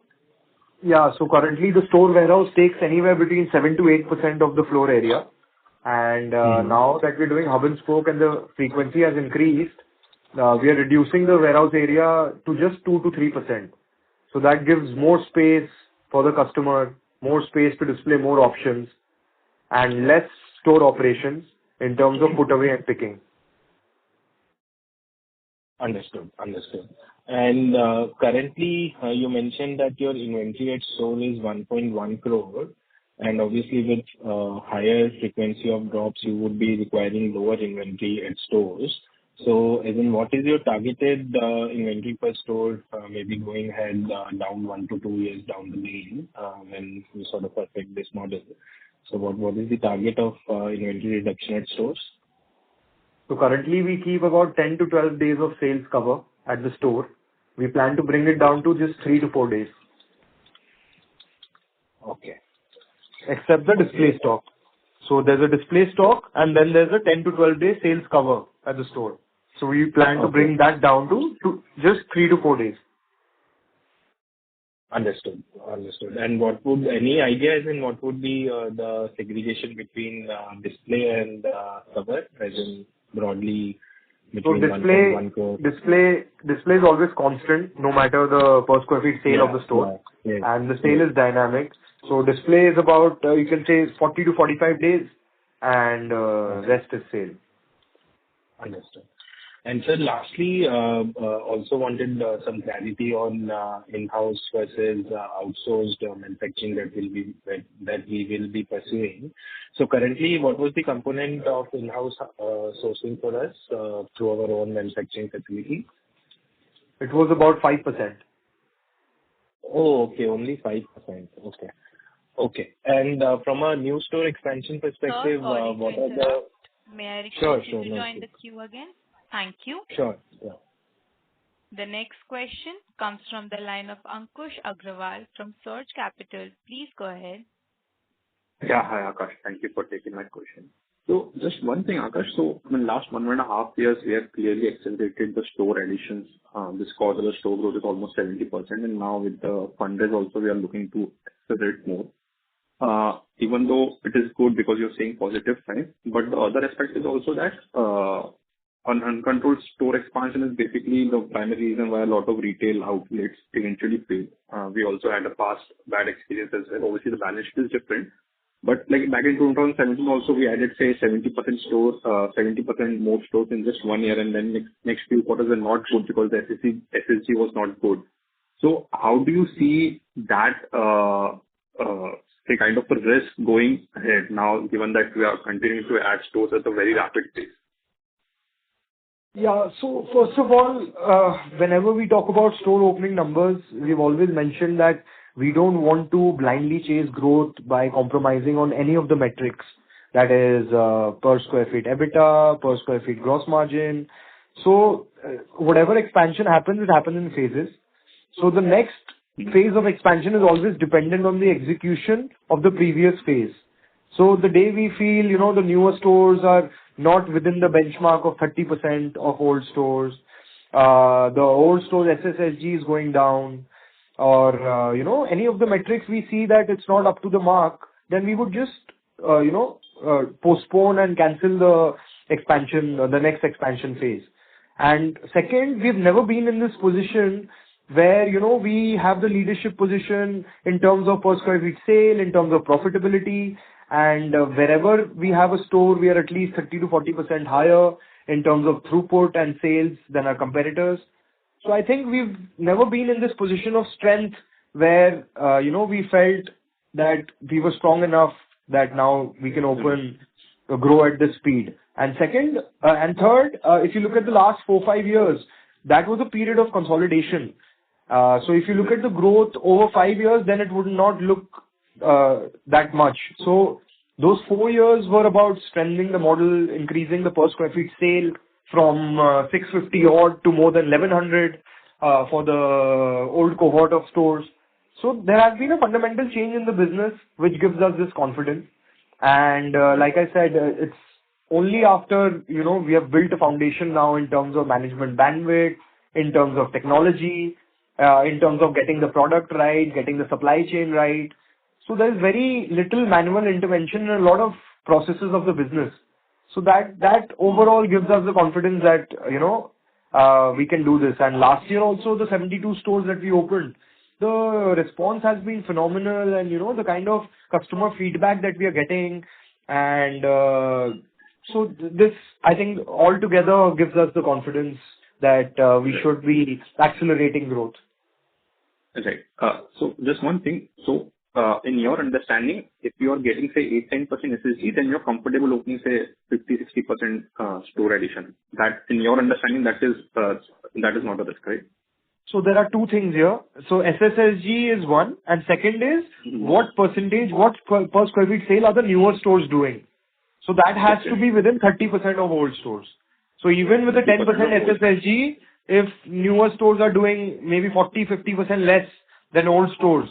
Yeah, so currently the store warehouse takes anywhere between 7 to 8% of the floor area. And now that we're doing hub and spoke and the frequency has increased, we are reducing the warehouse area to just 2 to 3%. So that gives more space for the customer, more space to display more options, and less store operations in terms of put away and picking. Understood. And currently, you mentioned that your inventory at store is 1.1 crore, and obviously with higher frequency of drops, you would be requiring lower inventory at stores. So, as in, what is your targeted inventory per store, maybe going ahead down 1 to 2 years down the lane when you sort of perfect this model? So, what is the target of inventory reduction at stores? So currently we keep about 10 to 12 days of sales cover at the store. We plan to bring it down to just 3 to 4 days. Okay. Except the display stock. So there's a display stock and then there's a 10 to 12 day sales cover at the store. So we plan to bring that down to just 3 to 4 days. Understood. And what would any idea as in what would be the segregation between display and cover, as in broadly between 1.1 crore? Display is always constant, no matter the per square feet sale of the store. Yeah. And the sale is dynamic. So display is about, you can say 40 to 45 days and rest is sale. Understood. And sir, lastly, also wanted some clarity on in-house versus outsourced manufacturing that we will be pursuing. So currently, what was the component of in-house sourcing for us through our own manufacturing facility? It was about 5%. Oh, okay. Only 5%. Okay. Okay. And from a new store expansion perspective, Sir, sorry to what are the... interrupt. May I request you to no join issue. the queue again? Thank you. Sure. Yeah. The next question comes from the line of Ankush Agrawal from Surge Capital. Please go ahead. Yeah. Hi, Akash. Thank you for taking my question. So just one thing, Akash. So in the last 1.5 years, we have clearly accelerated the store additions. This quarter, the store growth is almost 70%, and now with the fundraise also, we are looking to accelerate more. Even though it is good because you're seeing positive signs, but the other aspect is also that uncontrolled store expansion is basically the primary reason why a lot of retail outlets eventually fail. We also had a past bad experience as well. Obviously, the balance sheet is different. But like back in 2017 also, we added, say, 70% stores, 70% more stores in just 1 year, and then next few quarters were not good because the SSG was not good. So how do you see that, say, kind of a risk going ahead now, given that we are continuing to add stores at a very rapid pace? Yeah. So first of all, whenever we talk about store opening numbers, we've always mentioned that we don't want to blindly chase growth by compromising on any of the metrics. That is, per square feet EBITDA, per square feet gross margin. So whatever expansion happens, it happens in phases. So the next phase of expansion is always dependent on the execution of the previous phase. So the day we feel, the newer stores are not within the benchmark of 30% of old stores, the old stores SSSG is going down, or, any of the metrics we see that it's not up to the mark, then we would just, postpone and cancel the expansion, the next expansion phase. And second, we've never been in this position where, we have the leadership position in terms of per square feet sale, in terms of profitability, and wherever we have a store, we are at least 30 to 40% higher in terms of throughput and sales than our competitors. So I think we've never been in this position of strength where, we felt that we were strong enough that now we can grow at this speed. And second, and third, if you look at the last 4-5 years, that was a period of consolidation. So if you look at the growth over 5 years, then it would not look that much. So those 4 years were about strengthening the model, increasing the per square feet sale from 650 odd to more than 1100 for the old cohort of stores. So there has been a fundamental change in the business which gives us this confidence. And like I said, it's only after, we have built a foundation now in terms of management bandwidth, in terms of technology, in terms of getting the product right, getting the supply chain right. So there is very little manual intervention in a lot of processes of the business. So that overall gives us the confidence that, we can do this. And last year also, the 72 stores that we opened, the response has been phenomenal, and, the kind of customer feedback that we are getting. And so this, I think, altogether gives us the confidence that we should be accelerating growth. Right. So just one thing. So in your understanding, if you are getting, say, 8-10% SSG, then you're comfortable opening, say, 50-60% store addition. That, in your understanding, that is not a risk, right? So there are two things here. So SSSG is one, and second is what percentage, what per square feet sale are the newer stores doing? So that has to be within 30% of old stores. So even with a 10% SSSG, if newer stores are doing maybe 40-50% less than old stores,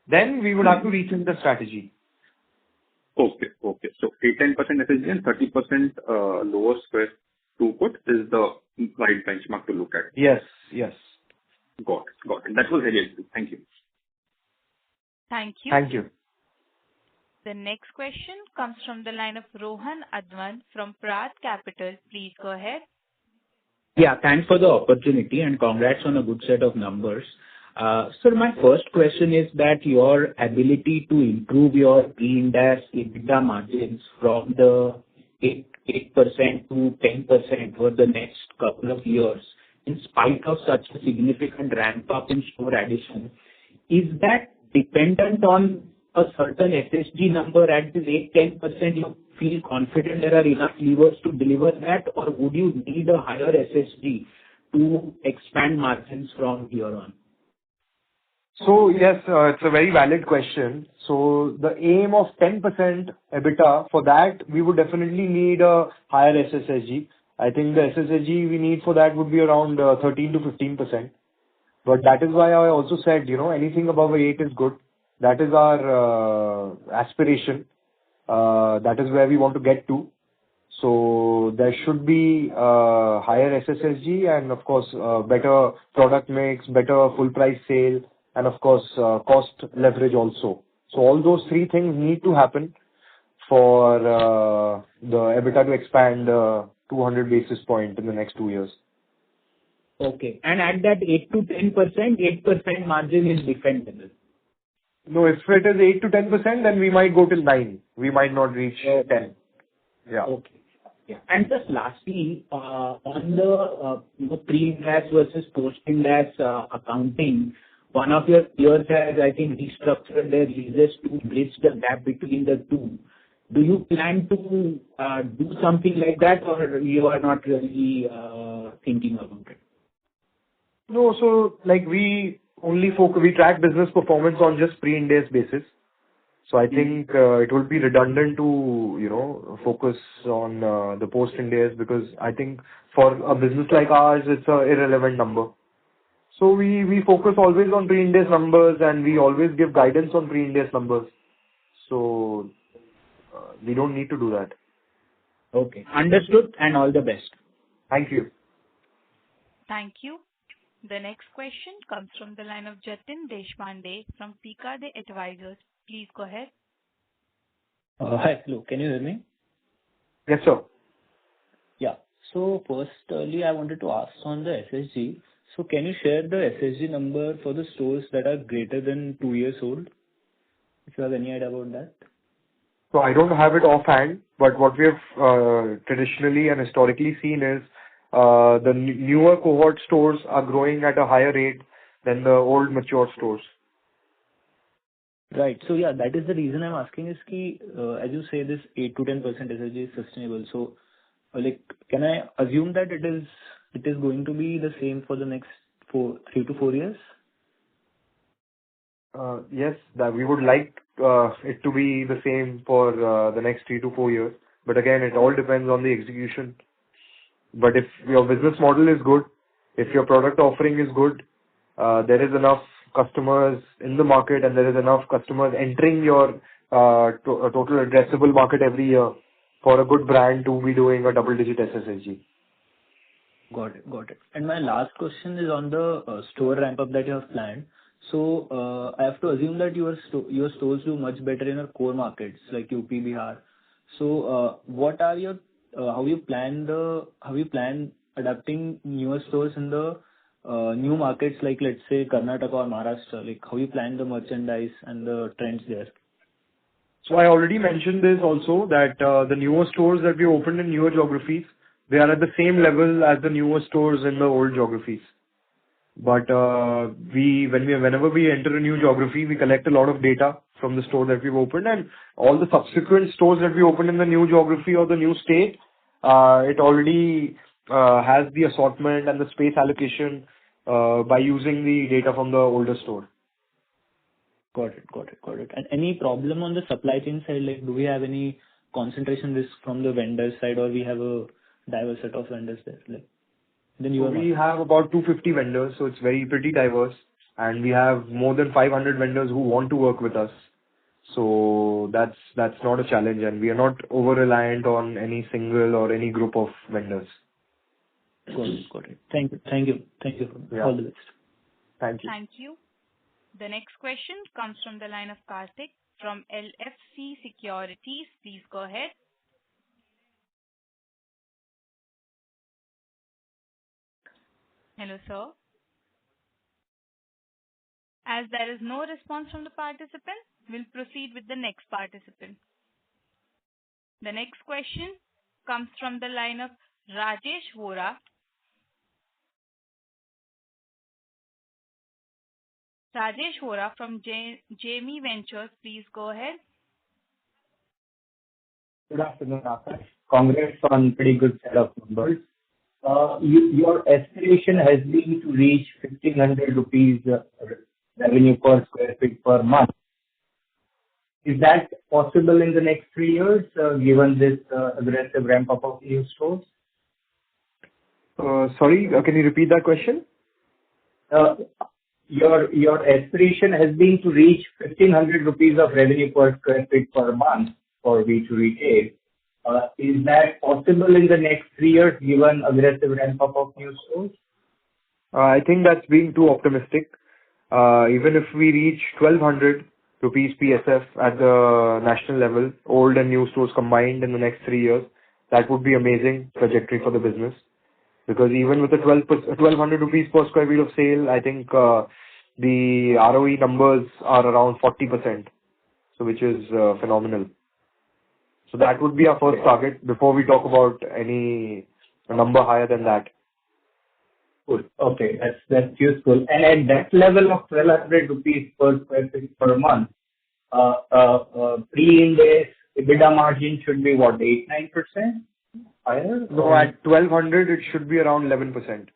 then we would have to rethink the strategy. Okay. So 8-10% SSG and 30% lower square throughput is the right benchmark to look at. Yes. Got it. That was very helpful. Thank you. Thank you. Thank you. The next question comes from the line of Rohan Advan from Prat Capital. Please go ahead. Yeah, thanks for the opportunity and congrats on a good set of numbers. Sir, my first question is that your ability to improve your pre-Ind AS EBITDA margins from the 8% to 10% for the next couple of years, in spite of such a significant ramp up in store addition, is that dependent on a certain SSG number at this 8-10%? You feel confident there are enough levers to deliver that, or would you need a higher SSG to expand margins from here on? So yes, it's a very valid question. So the aim of 10% EBITDA, for that, we would definitely need a higher SSSG. I think the SSSG we need for that would be around 13 to 15%. But that is why I also said, anything above 8 is good. That is our aspiration. That is where we want to get to. So there should be higher SSSG and of course better product mix, better full price sale, and of course cost leverage also. So all those three things need to happen for the EBITDA to expand 200 basis point in the next 2 years. Okay. And at that 8 to 10%, 8% margin is defendable. No, if it is 8 to 10%, then we might go till 9. We might not reach 10. Yeah. Okay. Yeah. And just lastly, on the pre-Ind AS versus post-Ind AS accounting, one of your peers has, I think, restructured their leases to bridge the gap between the two. Do you plan to do something like that, or you are not really thinking about it? No, so like we track business performance on just pre-Ind AS basis. So I think it would be redundant to, focus on the post-Ind AS, because I think for a business like ours, it's an irrelevant number. So we focus always on pre-Ind AS numbers, and we always give guidance on pre-Ind AS numbers. So we don't need to do that. Okay. Understood, and all the best. Thank you. Thank you. The next question comes from the line of Jatin Deshpande from Decode Advisors. Please go ahead. Hi, hello. Can you hear me? Yes, sir. Yeah. So firstly, I wanted to ask on the SSG. So can you share the SSG number for the stores that are greater than 2 years old? If you have any idea about that. So I don't have it offhand, but what we have traditionally and historically seen is the newer cohort stores are growing at a higher rate than the old mature stores. Right. So yeah, that is the reason I'm asking is as you say, this 8 to 10% SSG is sustainable. So can I assume that it is going to be the same for the next 3 to 4 years? Yes, that we would like it to be the same for the next 3 to 4 years. But again, it all depends on the execution. But if your business model is good, if your product offering is good, there is enough customers in the market and there is enough customers entering your total addressable market every year for a good brand to be doing a double-digit SSSG. Got it. And my last question is on the store ramp-up that you have planned. So I have to assume that your stores do much better in our core markets like UP, Bihar. So what are your how you plan adapting newer stores in the new markets like, let's say, Karnataka or Maharashtra? Like how you plan the merchandise and the trends there? So I already mentioned this also, that the newer stores that we opened in newer geographies, they are at the same level as the newer stores in the old geographies. But whenever we enter a new geography, we collect a lot of data from the store that we've opened, and all the subsequent stores that we open in the new geography or the new state, it already has the assortment and the space allocation by using the data from the older store. Got it. And any problem on the supply chain side? Like, do we have any concentration risk from the vendor side, or we have a diverse set of vendors there? So we have about 250 vendors, so it's pretty diverse, and we have more than 500 vendors who want to work with us. So that's not a challenge, and we are not over-reliant on any single or any group of vendors. Got it. Thank you. Yeah. All the best. Thank you. Thank you. The next question comes from the line of Karthik from LFC Securities. Please go ahead. Hello, sir. As there is no response from the participant, we'll proceed with the next participant. The next question comes from the line of Rajesh Vora. Rajesh Vora from Jamie Ventures, please go ahead. Good afternoon, Akash. Congrats on pretty good set of numbers. Your aspiration has been to reach 1,500 rupees revenue per square feet per month. Is that possible in the next 3 years, given this aggressive ramp-up of new stores? Sorry, can you repeat that question? Your aspiration has been to reach 1,500 rupees of revenue per square feet per month for V2 Retail. Is that possible in the next 3 years, given aggressive ramp-up of new stores? I think that's being too optimistic. Even if we reach 1,200 rupees PSF at the national level, old and new stores combined in the next 3 years, that would be amazing trajectory for the business. Because even with the 1,200 rupees per square feet of sale, I think the ROE numbers are around 40%, so which is phenomenal. So that would be our first target before we talk about any number higher than that. Good. Okay, that's useful. And at that level of 1,200 rupees per square feet per month, pre-Ind AS EBITDA margin should be what, 8-9%? Higher? No, at 1,200 it should be around 11%.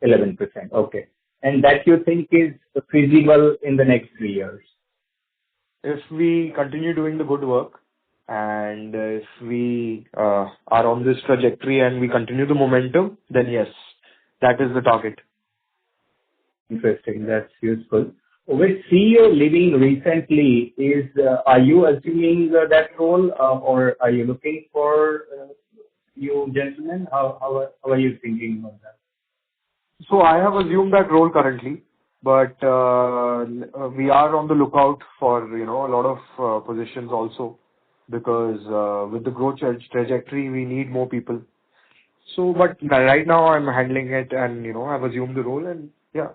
11%. Okay. And that you think is feasible in the next 3 years? If we continue doing the good work and if we are on this trajectory and we continue the momentum, then yes, that is the target. Interesting. That's useful. With CEO leaving recently, are you assuming that role, or are you looking for you gentlemen? How are you thinking about that? So I have assumed that role currently, but we are on the lookout for a lot of positions also, because with the growth trajectory we need more people. So, but right now I'm handling it, and I've assumed the role, and yeah.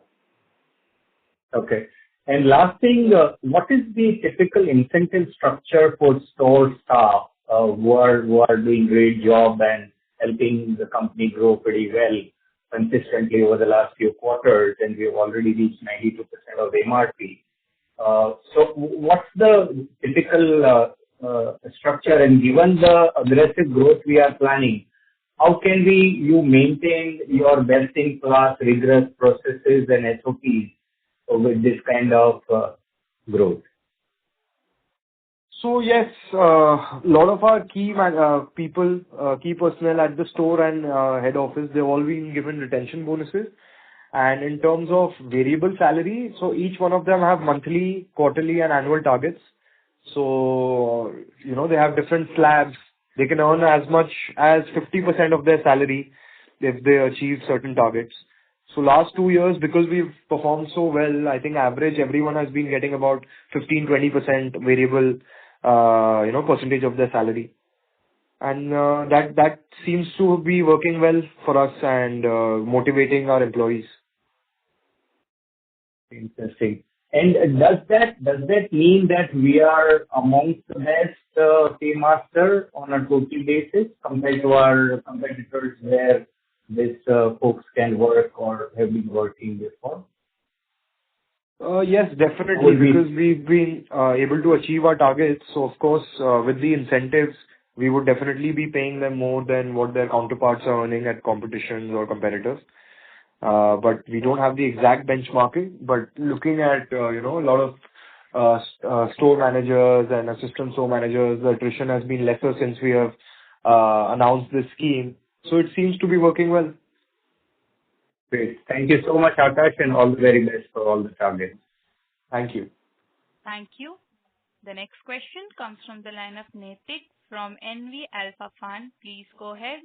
Okay. And last thing, what is the typical incentive structure for store staff who are doing great job and helping the company grow pretty well consistently over the last few quarters, and we have already reached 92% of MRP. So what's the typical structure, and given the aggressive growth we are planning, how can you maintain your best-in-class rigorous processes and SOPs with this kind of growth? So yes, a lot of our key personnel at the store and head office, they've all been given retention bonuses. And in terms of variable salary, so each one of them have monthly, quarterly and annual targets. So, they have different slabs. They can earn as much as 50% of their salary if they achieve certain targets. So last 2 years, because we've performed so well, I think average everyone has been getting about 15-20% variable, percentage of their salary. And that seems to be working well for us and motivating our employees. Interesting. And does that mean that we are amongst the best paymaster on a total basis compared to our competitors where these folks can work or have been working before? Yes, definitely, because we've been able to achieve our targets. So of course, with the incentives, we would definitely be paying them more than what their counterparts are earning at competitions or competitors. But we don't have the exact benchmarking. But looking at a lot of store managers and assistant store managers, the attrition has been lesser since we have announced this scheme. So it seems to be working well. Great. Thank you so much, Akash, and all the very best for all the targets. Thank you. Thank you. The next question comes from the line of Naitik from NV Alpha Fund. Please go ahead.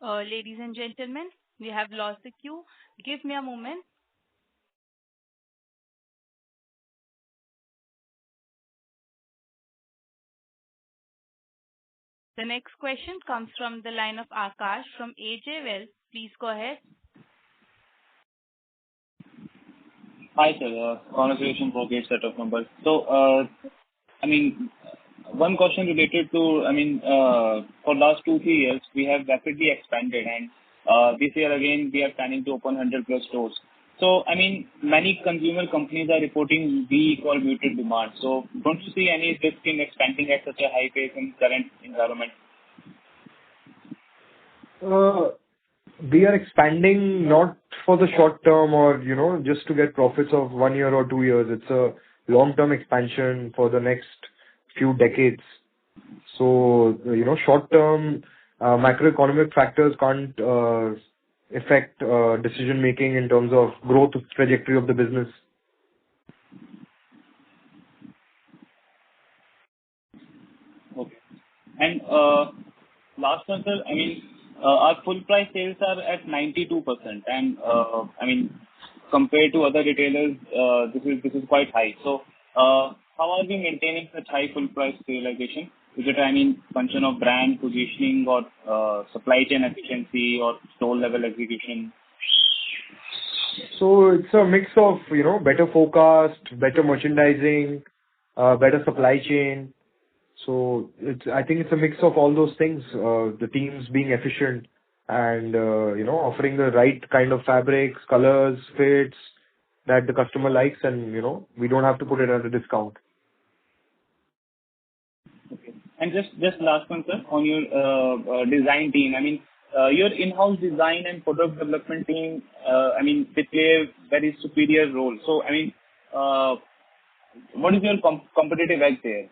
Ladies and gentlemen, we have lost the queue. Give me a moment. The next question comes from the line of Akash from AJ Wealth. Please go ahead. Hi, sir. Congratulations for great set of numbers. So, one question related to, for last 2-3 years, we have rapidly expanded, and this year again, we are planning to open 100+ stores. So, many consumer companies are reporting weak or muted demand. So, don't you see any risk in expanding at such a high pace in current environment? We are expanding not for the short term or, just to get profits of 1 year or 2 years. It's a long-term expansion for the next few decades. So, short-term macroeconomic factors can't affect decision-making in terms of growth trajectory of the business. Okay. And last one, sir, our full price sales are at 92%, and compared to other retailers, this is quite high. So, how are we maintaining such high full price realization? Is it function of brand positioning or supply chain efficiency or store level execution? So it's a mix of better forecast, better merchandising, better supply chain. So I think it's a mix of all those things. The teams being efficient and offering the right kind of fabrics, colors, fits that the customer likes, and we don't have to put it at a discount. Okay. And just last one, sir, on your design team. Your in-house design and product development team, they play a very superior role. So what is your competitive edge there?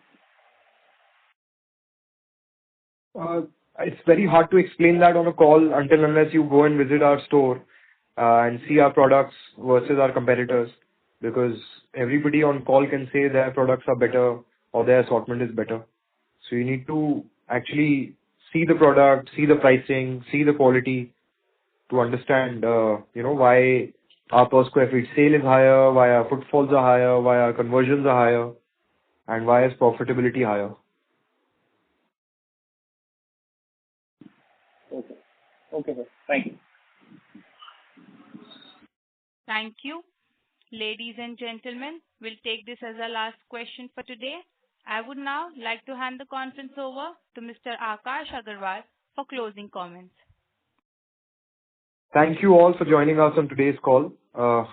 It's very hard to explain that on a call unless you go and visit our store and see our products versus our competitors, because everybody on call can say their products are better or their assortment is better. So you need to actually see the product, see the pricing, see the quality to understand, why our per square feet sale is higher, why our footfalls are higher, why our conversions are higher, and why is profitability higher. Okay. Okay, sir. Thank you. Thank you. Ladies and gentlemen, we'll take this as our last question for today. I would now like to hand the conference over to Mr. Akash Agarwal for closing comments. Thank you all for joining us on today's call.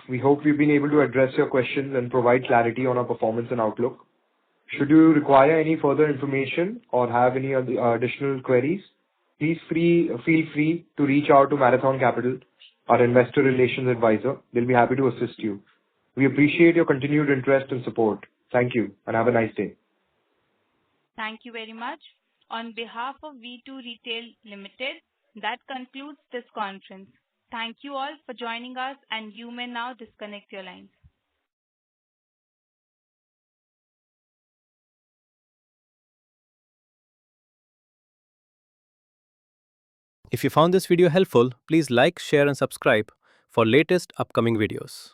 We hope we've been able to address your questions and provide clarity on our performance and outlook. Should you require any further information or have any additional queries, please feel free to reach out to Marathon Capital, our investor relations advisor. They'll be happy to assist you. We appreciate your continued interest and support. Thank you, and have a nice day. Thank you very much. On behalf of V2 Retail Limited, that concludes this conference. Thank you all for joining us, and you may now disconnect your lines. If you found this video helpful, please like, share and subscribe for latest upcoming videos.